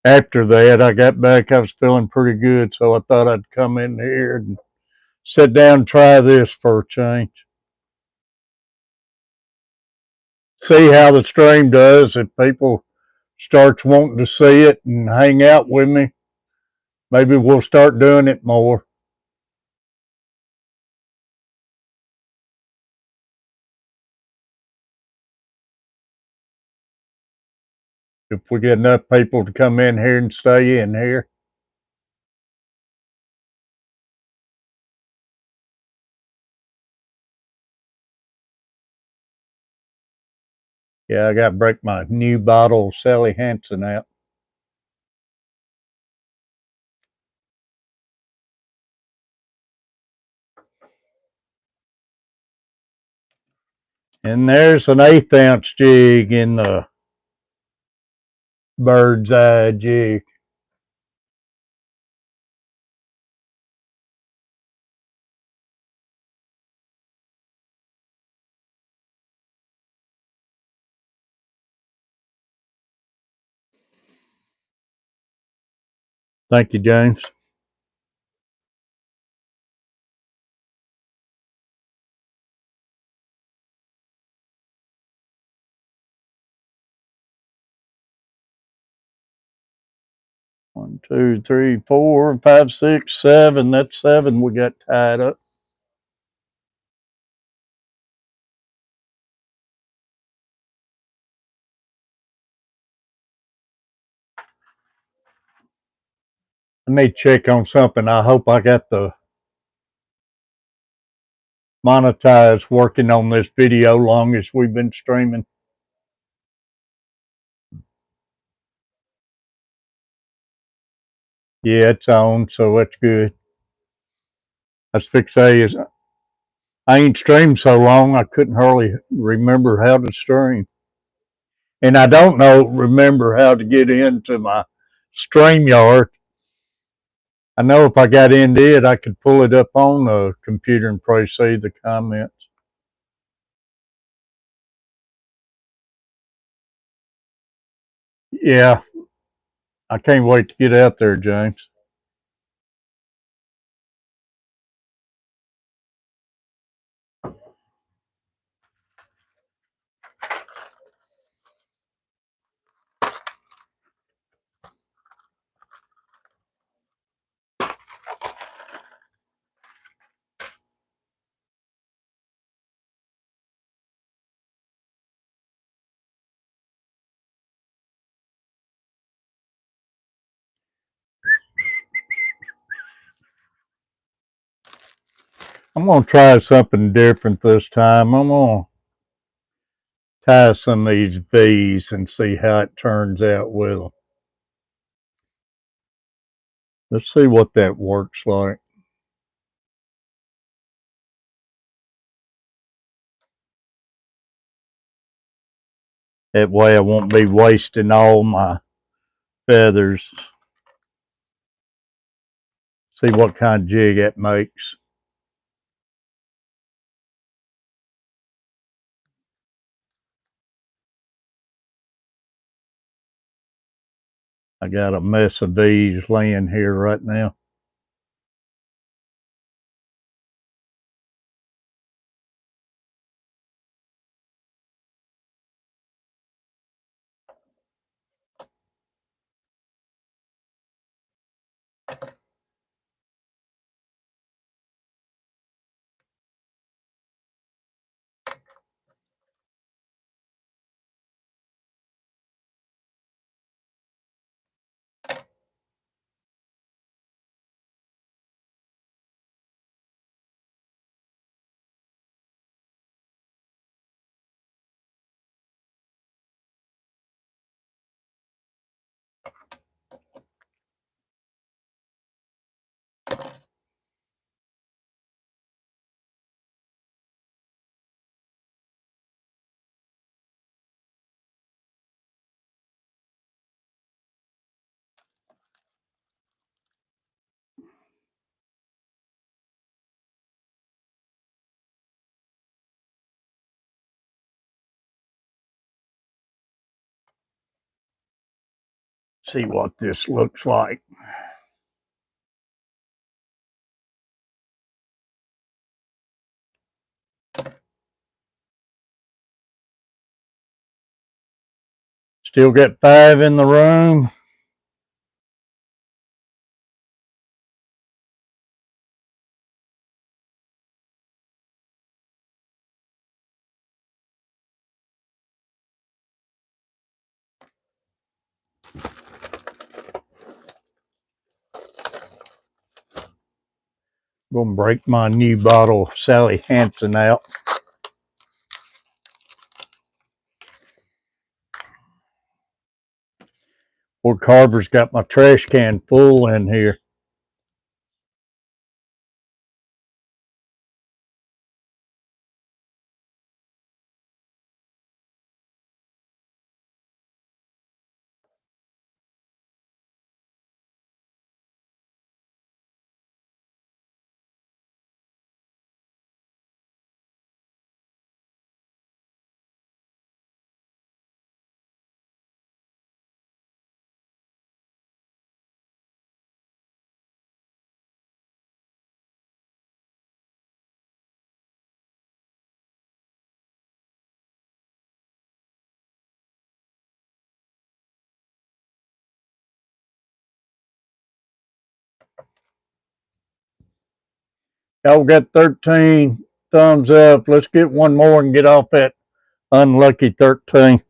A: after that, I got back. I was feeling pretty good, so I thought I'd come in here and sit down and try this for a change. See how the stream does. If people starts wanting to see it and hang out with me, maybe we'll start doing it more. If we get enough people to come in here and stay in here. Yeah, I got to break my new bottle of Sally Hansen out. And there's an 1/8 ounce jig in the bird's eye jig. Thank you, James. One, two, three, 4, 5, 6, 7. That's 7 we got tied up. I need to check on something. I hope I got the monetize working on this video long as we've been streaming. Yeah, it's on, so that's good. I was fixing to say is I ain't streamed so long I couldn't hardly remember how to stream. And I don't remember how to get into my StreamYard. I know if I got into it, I could pull it up on the computer and probably see the comments. Yeah, I can't wait to get out there, James. I'm going to try something different this time. I'm going to tie some of these V's and see how it turns out with them. Let's see what that works like. That way I won't be wasting all my feathers. See what kind of jig it makes. I got a mess of these laying here right now. See what this looks like. Still got 5 in the room. Gonna break my new bottle of Sally Hansen out. Poor Carver's got my trash can full in here. Y'all got 13 thumbs up. Let's get one more and get off that unlucky 13.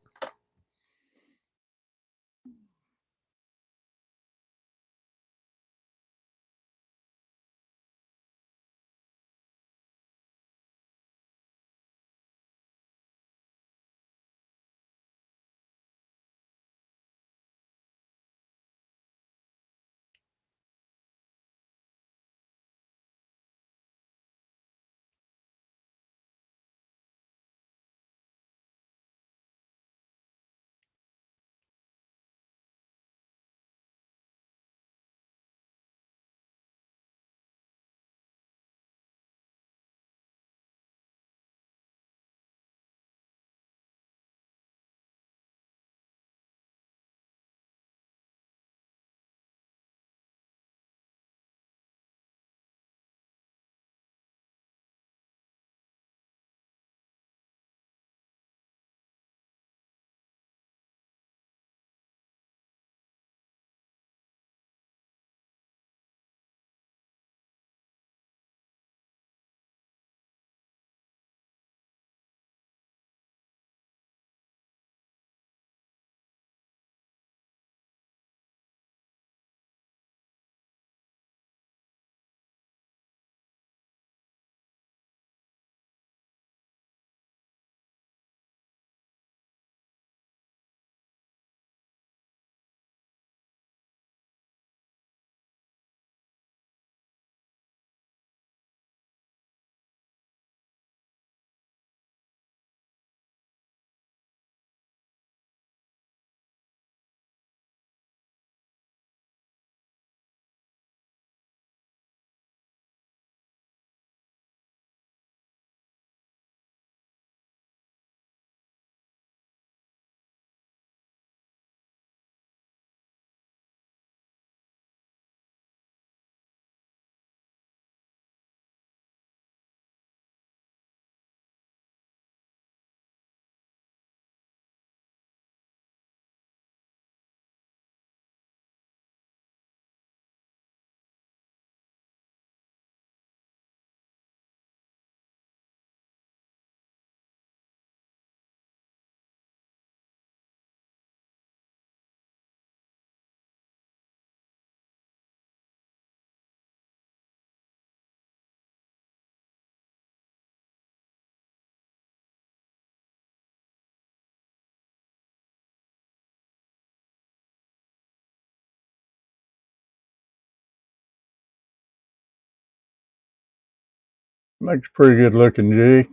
A: Makes a pretty good looking jig.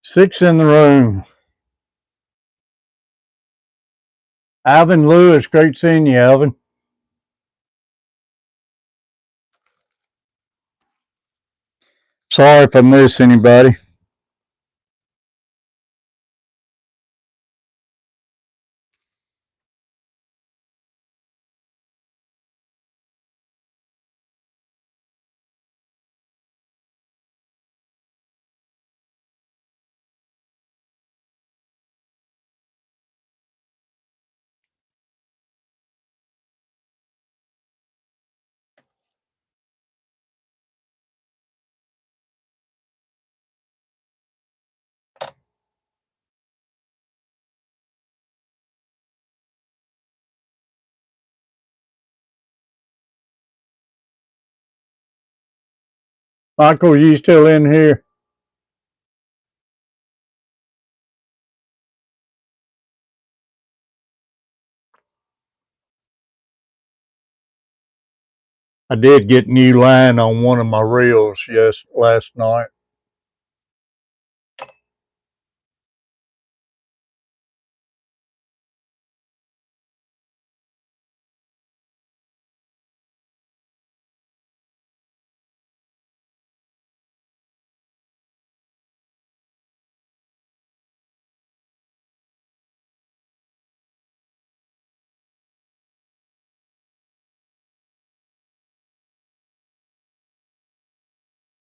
A: Six in the room. Alvin Lewis, great seeing you, Alvin. Sorry if I miss anybody. Michael, you still in here? I did get new line on one of my reels last night.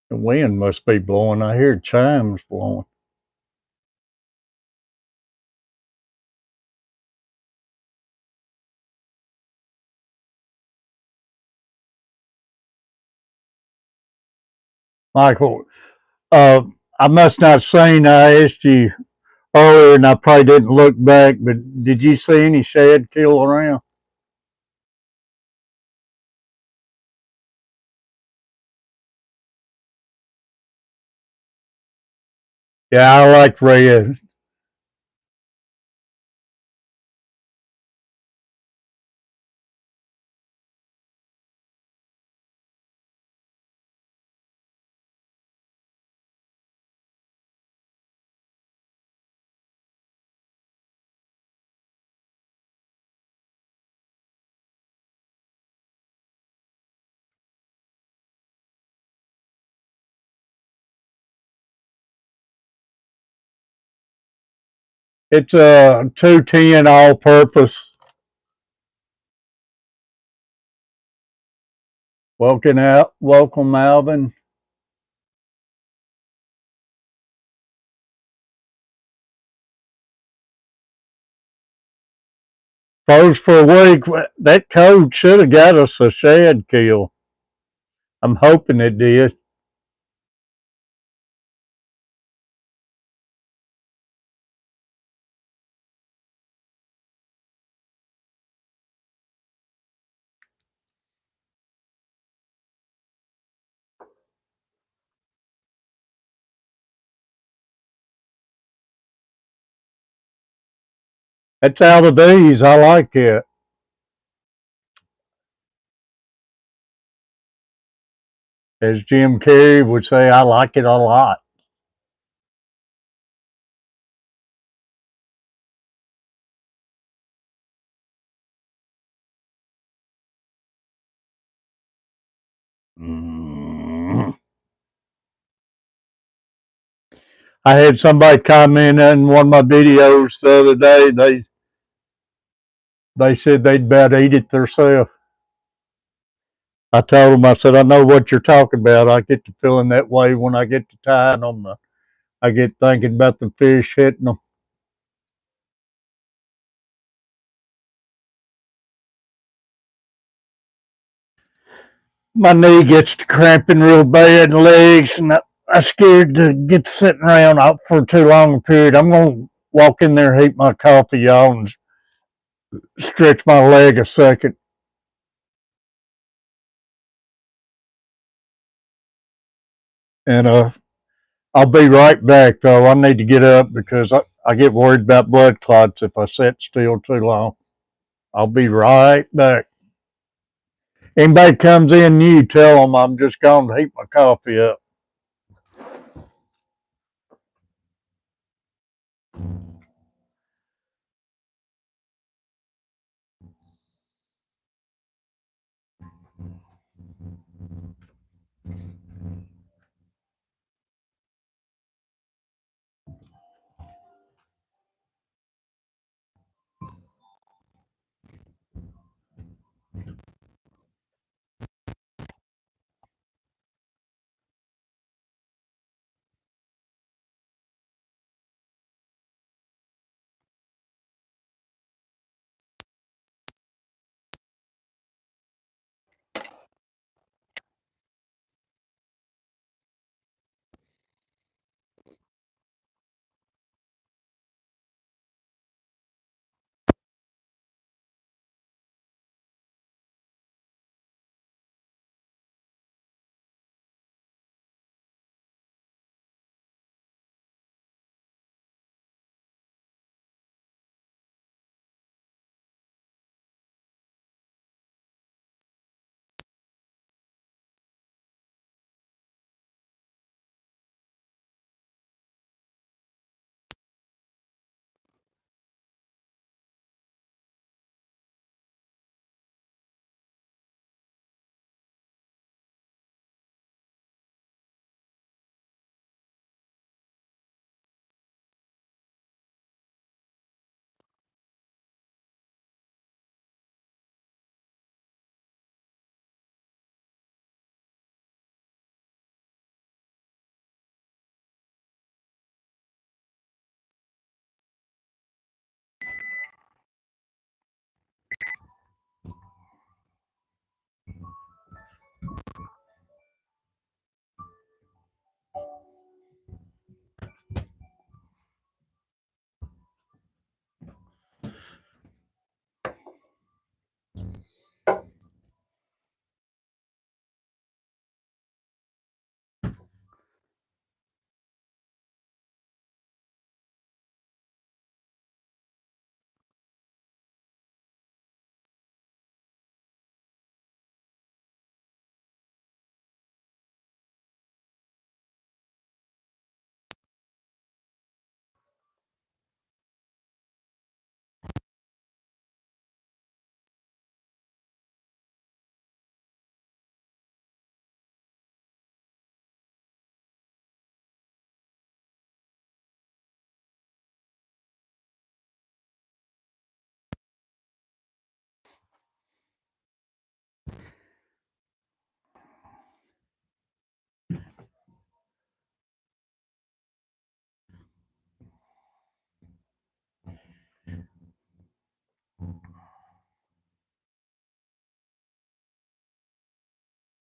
A: The wind must be blowing. I hear chimes blowing. Michael, uh, I must not seen. I asked you earlier, and I probably didn't look back. But did you see any shad kill around? Yeah, I like red. It's a 210 all purpose. Welcome, Alvin. Froze for a week. That cold should have got us a shad kill. I'm hoping it did. That's out of these. I like it. As Jim Carrey would say, I like it a lot. Mm. I had somebody comment in one of my videos the other day. They said they'd about eat it themselves. I told them, I said, I know what you're talking about. I get to feeling that way when I get to tying them. I get thinking about the fish hitting them. My knee gets to cramping real bad, and legs, and I'm scared to get sitting around out for too long a period. I'm going to walk in there, heat my coffee, y'all, and stretch my leg a second. And I'll be right back, though. I need to get up because I get worried about blood clots if I sit still too long. I'll be right back. Anybody comes in new, tell them I'm just going to heat my coffee up.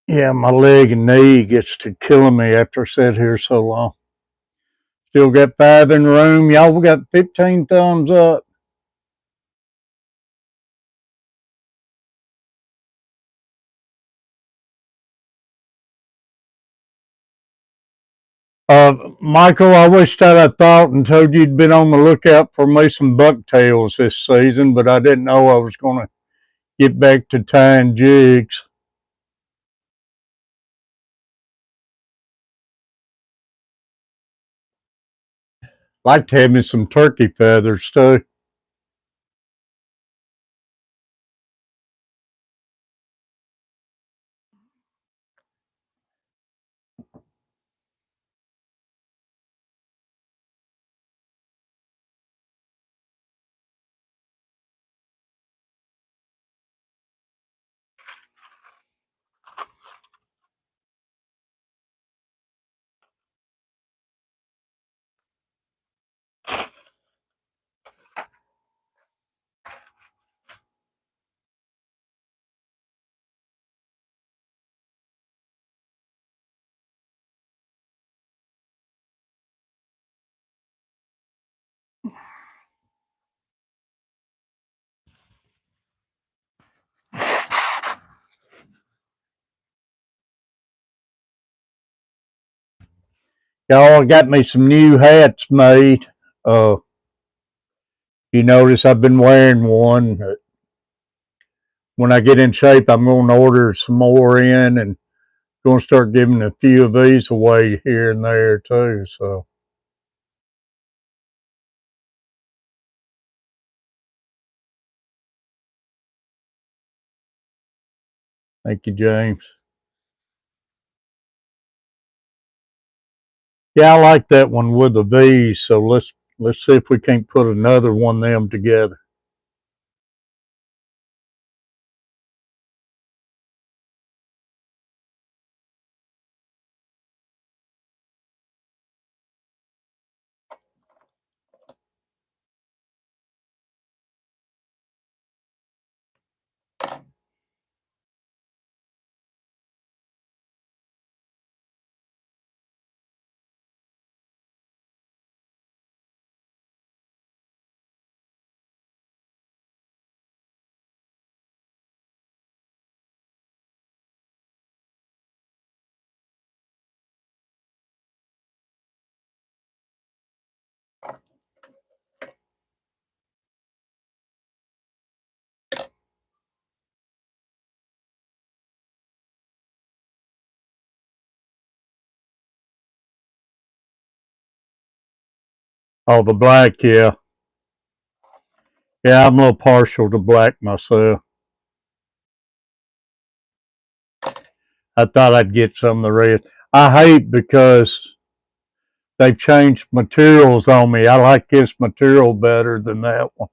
A: Yeah, my leg and knee gets to killing me after I sit here so long. Still got 5 in the room. Y'all got 15 thumbs up. Michael, I wish that I thought and told you you'd been on the lookout for me some bucktails this season, but I didn't know I was going to get back to tying jigs. Like to have me some turkey feathers too. Y'all got me some new hats made. You notice I've been wearing one. when I get in shape, I'm going to order some more in and going to start giving a few of these away here and there too. So thank you, James. Yeah, I like that one with the V's. So let's see if we can't put another one of them together. Oh, the black, yeah. Yeah, I'm a little partial to black myself. I thought I'd get some of the red. I hate because they've changed materials on me. I like this material better than that one.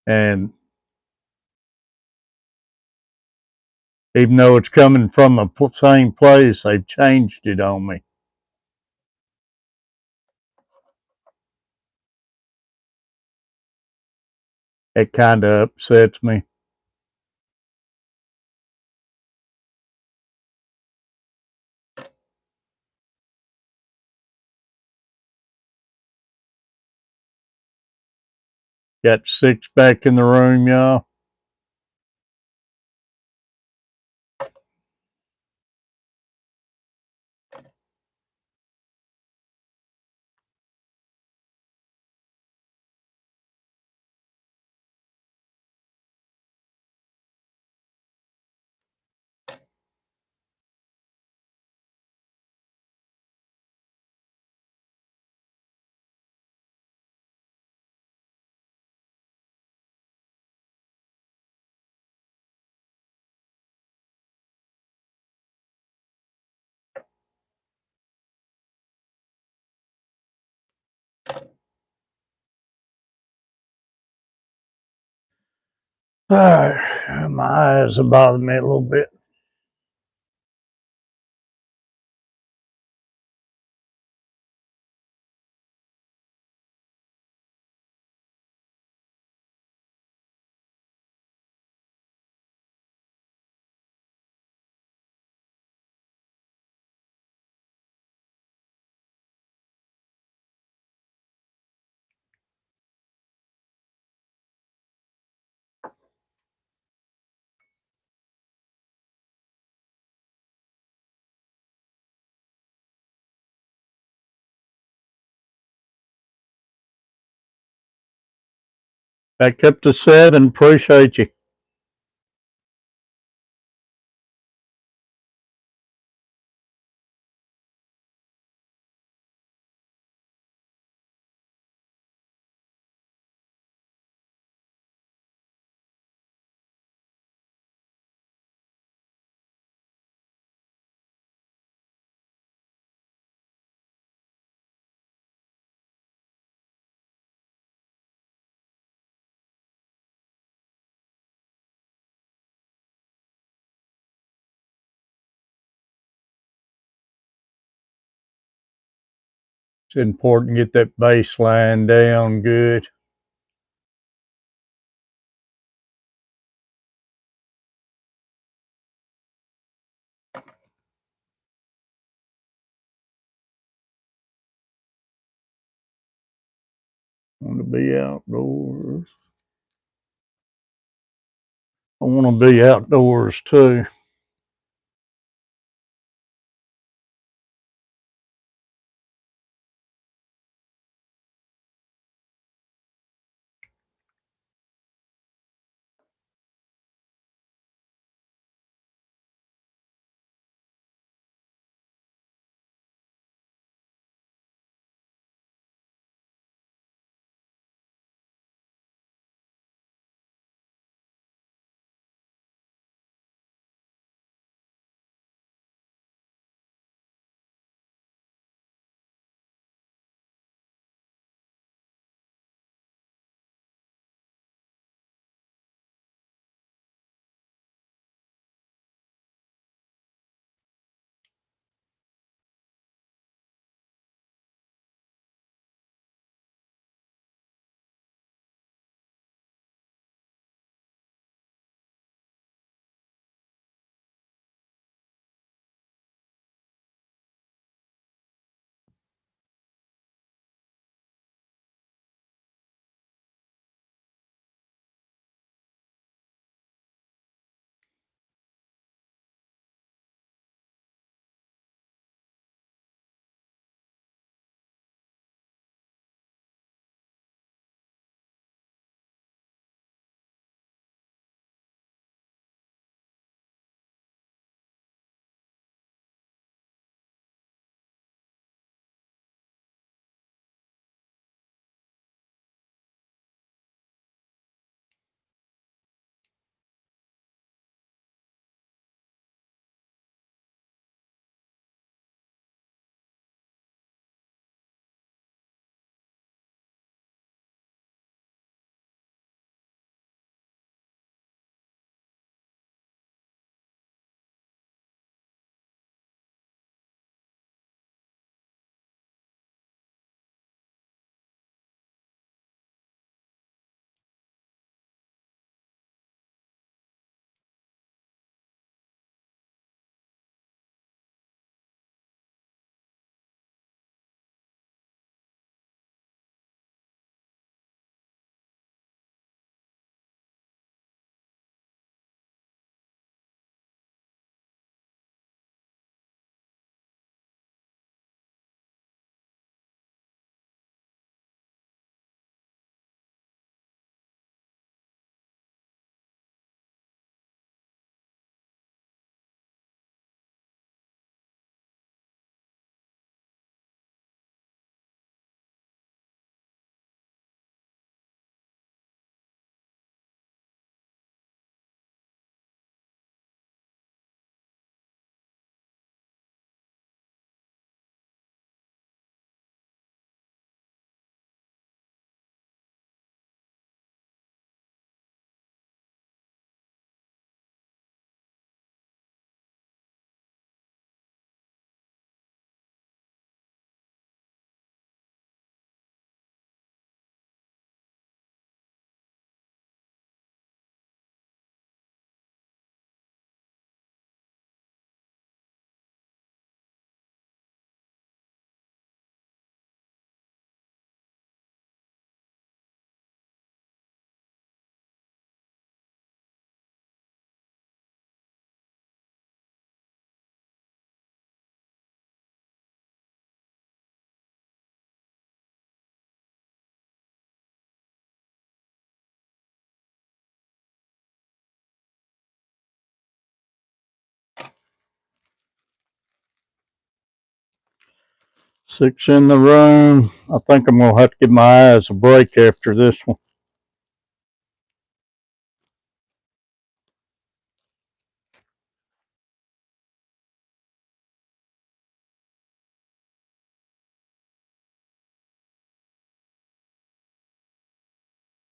A: And even though it's coming from the same place, they've changed it on me. It kind of upsets me. Got 6 back in the room, y'all. My eyes are bothering me a little bit. Back up to 7. Appreciate you. It's important to get that baseline down good. Want to be outdoors. I want to be outdoors too. 6 in the room. I think I'm going to have to give my eyes a break after this one.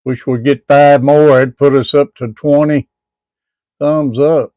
A: Wish we'd get 5 more. It'd put us up to 20. Thumbs up.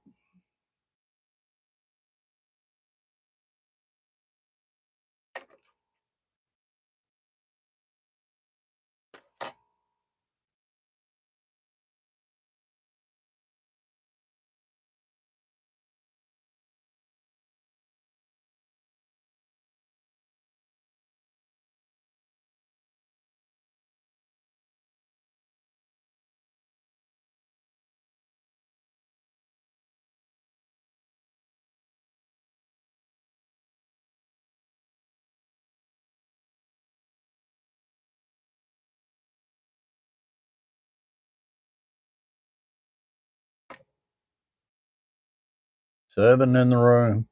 A: Seven in the room.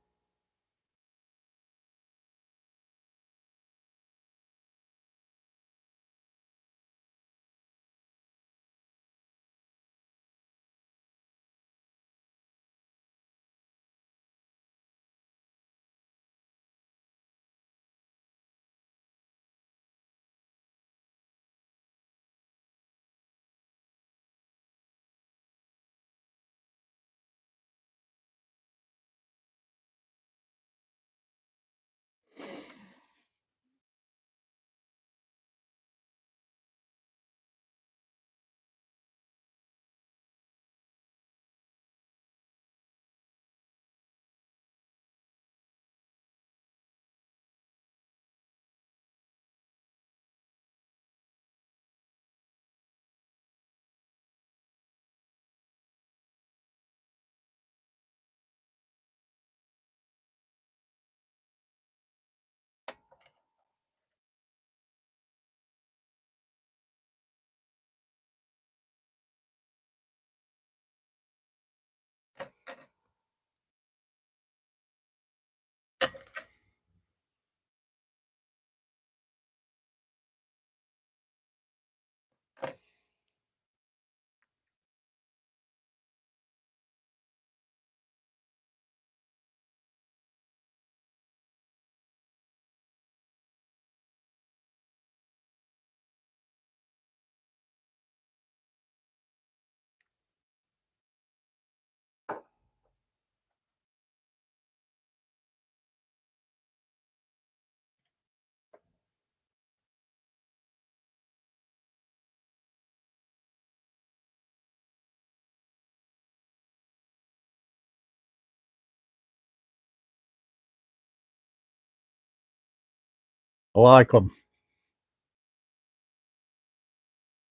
A: I like them.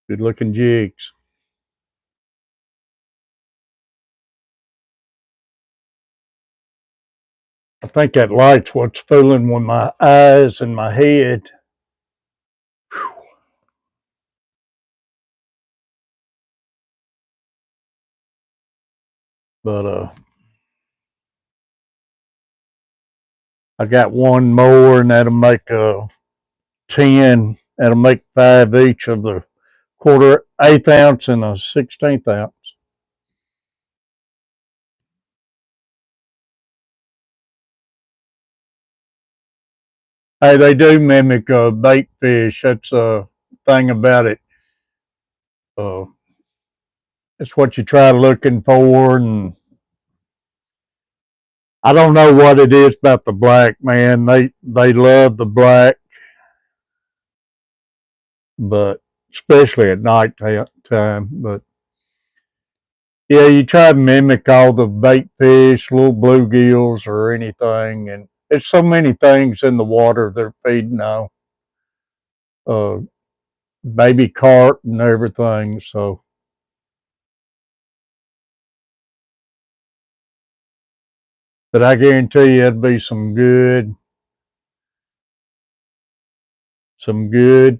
A: Good looking jigs. I think that light's what's fooling with my eyes and my head. Whew. But I got one more, and that'll make 10. That'll make 5 each of the quarter, eighth ounce, and a 16th ounce. Hey, they do mimic bait fish. That's a thing about it. Uh, it's what you try looking for, and I don't know what it is about the black, man. They love the black, but especially at night time. But yeah, you try to mimic all the bait fish, little bluegills, or anything, and it's so many things in the water they're feeding on. Uh, Baby carp and everything. So, but I guarantee you, it'll be some good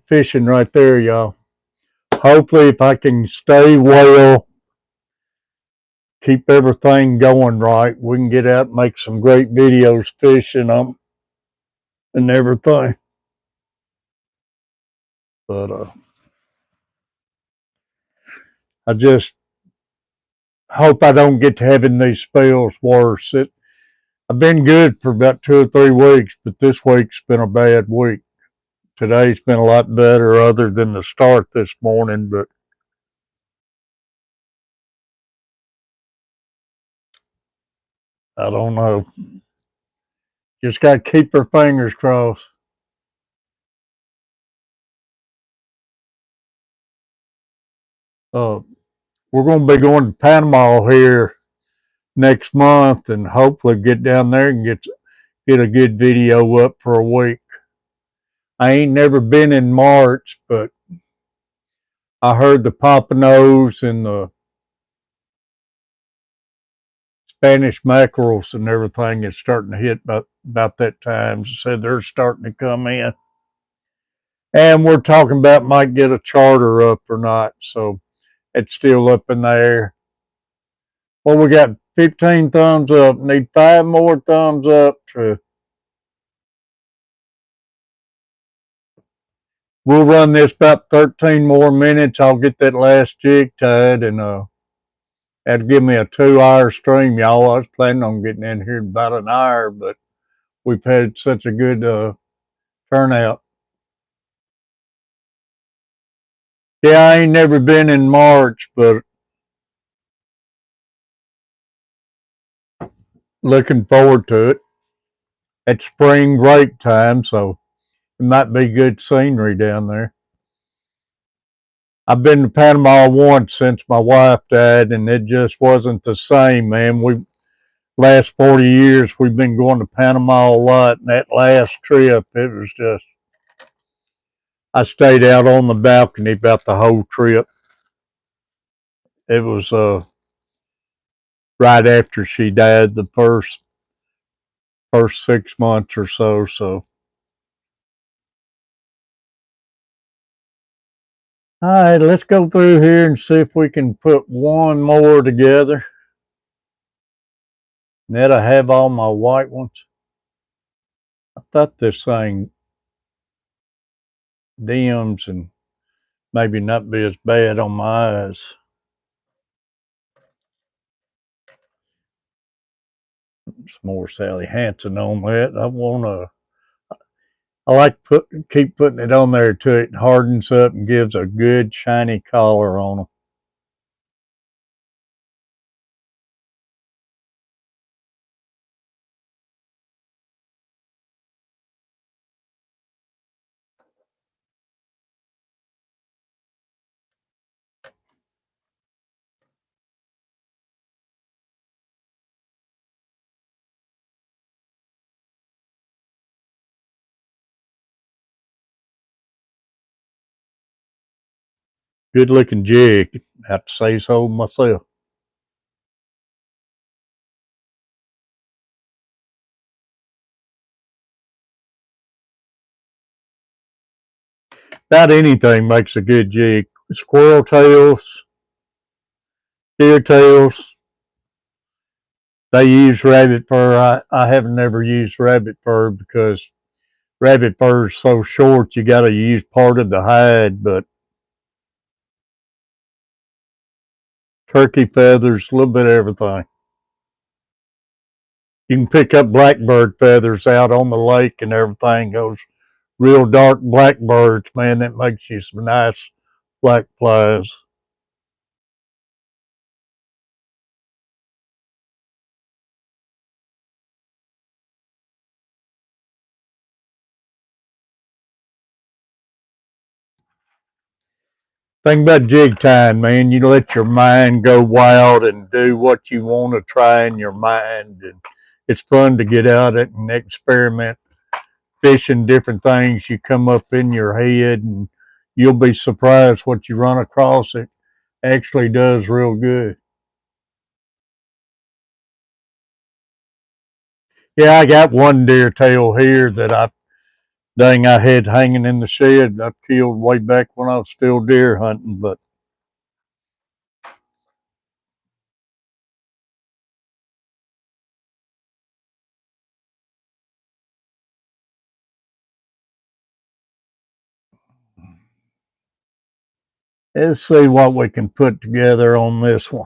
A: fishing right there, y'all. Hopefully, if I can stay well, keep everything going right, we can get out and make some great videos fishing. and everything. But I just hope I don't get to having these spells worse. I've been good for about 2 or 3 weeks, but this week's been a bad week. Today's been a lot better, other than the start this morning, but I don't know. Just got to keep our fingers crossed. Uh, we're going to be going to Panama here next month, and hopefully get down there and get a good video up for a week. I ain't never been in March, but I heard the Pompanos and the Spanish mackerels and everything is starting to hit about that time. So they're starting to come in. And we're talking about might get a charter up or not. So it's still up in the air. Well, we got 15 thumbs up. Need 5 more thumbs up to. We'll run this about 13 more minutes. I'll get that last jig tied, and that'll give me a 2-hour stream, y'all. I was planning on getting in here in about an hour, but we've had such a good turnout. Yeah, I ain't never been in March, but looking forward to it. It's spring break time, so it might be good scenery down there. I've been to Panama once since my wife died, and it just wasn't the same, man. We last 40 years we've been going to Panama a lot, and that last trip it was just I stayed out on the balcony about the whole trip. It was right after she died, the first 6 months or so. So, all right, let's go through here and see if we can put one more together. Now I have all my white ones. I thought this thing dims and maybe not be as bad on my eyes. Some more Sally Hansen on that. I like keep putting it on there till it hardens up and gives a good shiny color on them. Good looking jig. I have to say so myself. About anything makes a good jig. Squirrel tails, deer tails. They use rabbit fur. I have never used rabbit fur because rabbit fur is so short you got to use part of the hide. But turkey feathers, a little bit of everything. You can pick up blackbird feathers out on the lake and everything. Those real dark blackbirds, man, that makes you some nice black flies. Thing about jig tying, man, you let your mind go wild and do what you want to try in your mind. And it's fun to get out and experiment, fishing different things you come up in your head, and you'll be surprised what you run across. It actually does real good. Yeah, I got one deer tail here that I had hanging in the shed. I killed way back when I was still deer hunting, but Let's see what we can put together on this one.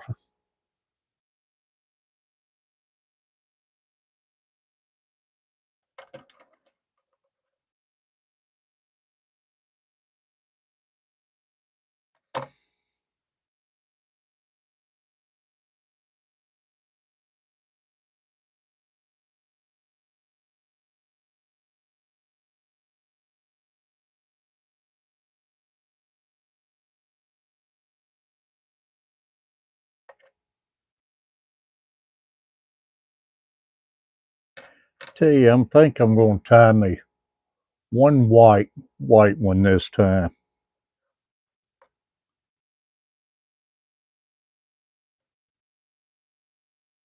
A: Tell you, think I'm going to tie me one white one this time.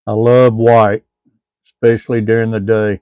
A: I love white, especially during the day.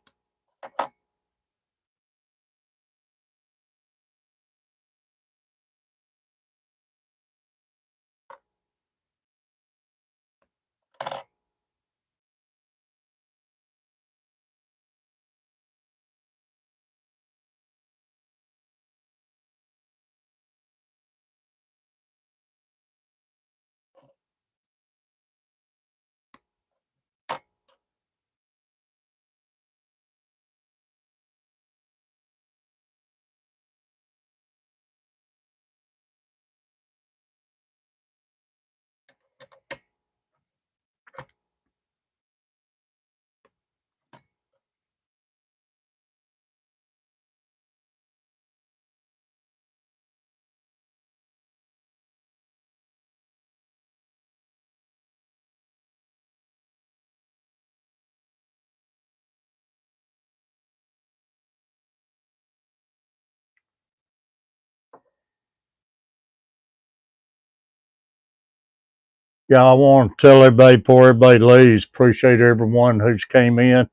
A: Yeah, I want to tell everybody before everybody leaves, appreciate everyone who's came in.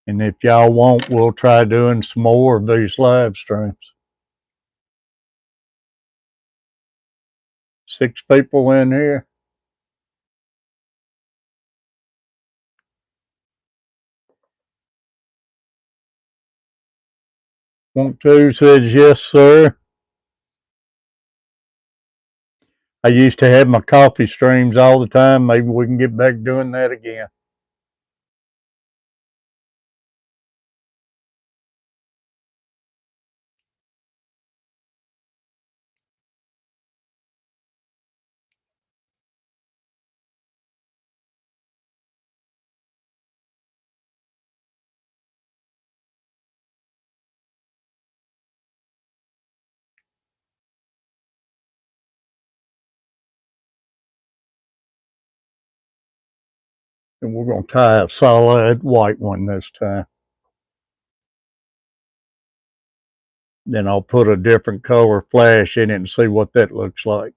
A: And if y'all want, we'll try doing some more of these live streams. 6 people in here. Want to says yes, sir. I used to have my coffee streams all the time. Maybe we can get back doing that again. And we're going to tie a solid white one this time. Then I'll put a different color flash in it and see what that looks like.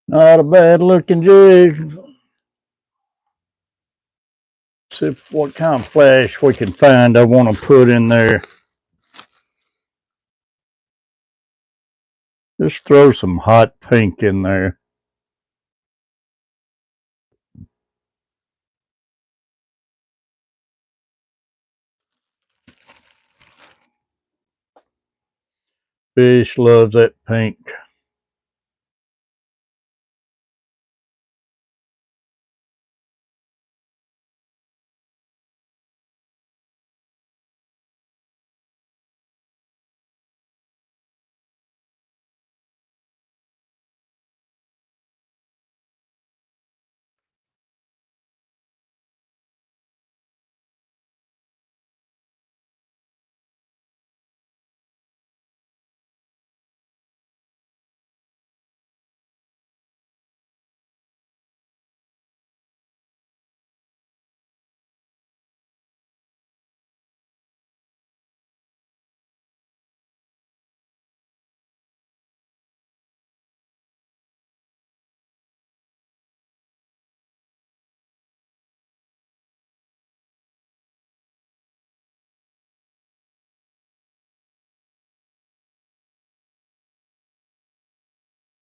A: Not a bad looking jig. See what kind of flash we can find I want to put in there. Just throw some hot pink in there. Fish loves that pink.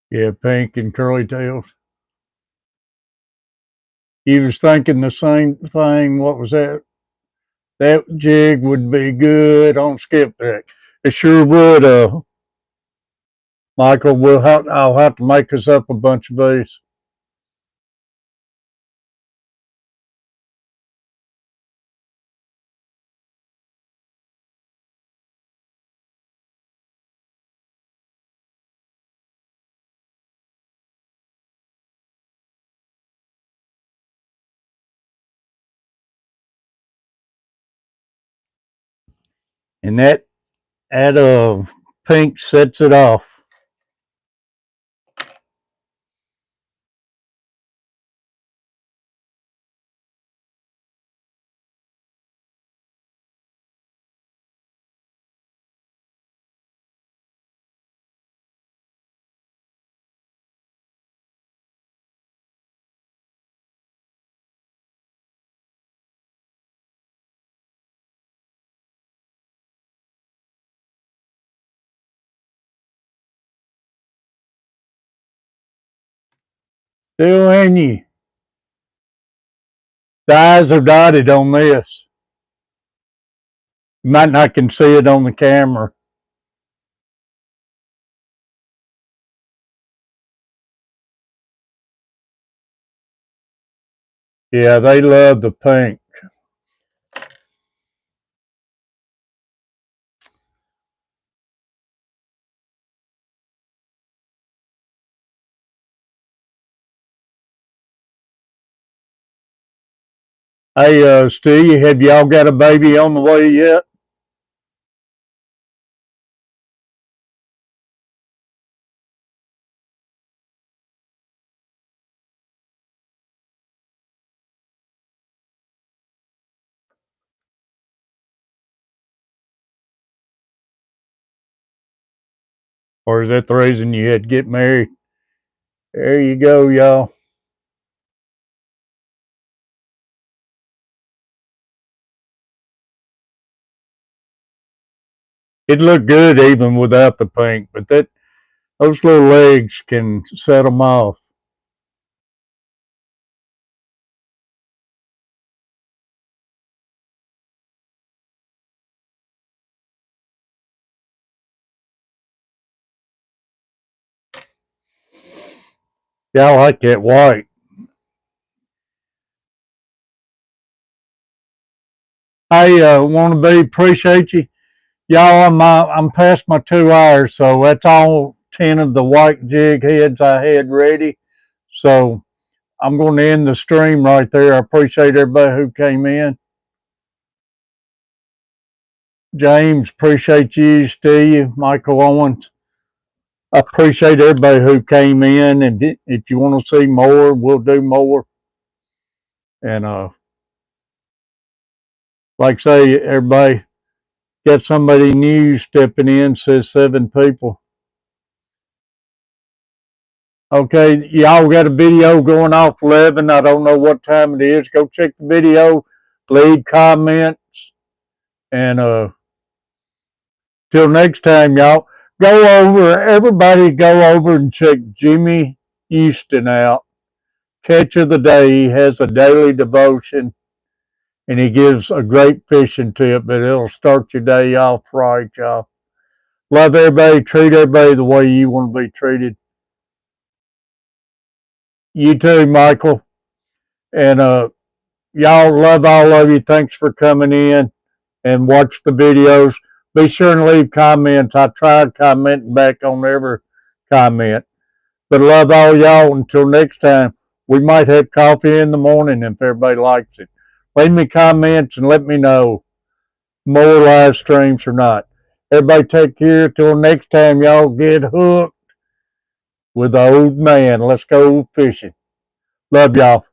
A: Yeah, pink and curly tails. You was thinking the same thing. What was that? That jig would be good on skipjack. It sure would. Michael, I'll have to make us up a bunch of these. And that pink sets it off. Still in you. The eyes are dotted on this. You might not can see it on the camera. Yeah, they love the pink. Hey, Steve, have y'all got a baby on the way yet? Or is that the reason you had to get married? There you go, y'all. It looked good even without the pink, but those little legs can set them off. Yeah, I like that white. Hey, wanna be appreciate you, y'all. I'm past my 2 hours, so that's all 10 of the white jig heads I had ready. So I'm going to end the stream right there. I appreciate everybody who came in. James, appreciate you. Steve, Michael Owens. I appreciate everybody who came in. And if you want to see more, we'll do more. And like I say, everybody got somebody new stepping in. Says 7 people. Okay, y'all got a video going off 11. I don't know what time it is. Go check the video, leave comments, and till next time, y'all. Everybody go over and check Jimmy Houston out. Catch of the day. He has a daily devotion and he gives a great fishing tip, but it'll start your day off right, y'all. Love everybody, treat everybody the way you want to be treated. You too, Michael. And y'all, love all of you. Thanks for coming in and watch the videos. Be sure and leave comments. I tried commenting back on every comment. But love all y'all. Until next time, we might have coffee in the morning if everybody likes it. Leave me comments and let me know more live streams or not. Everybody take care. Till next time, y'all get hooked with the old man. Let's go fishing. Love y'all.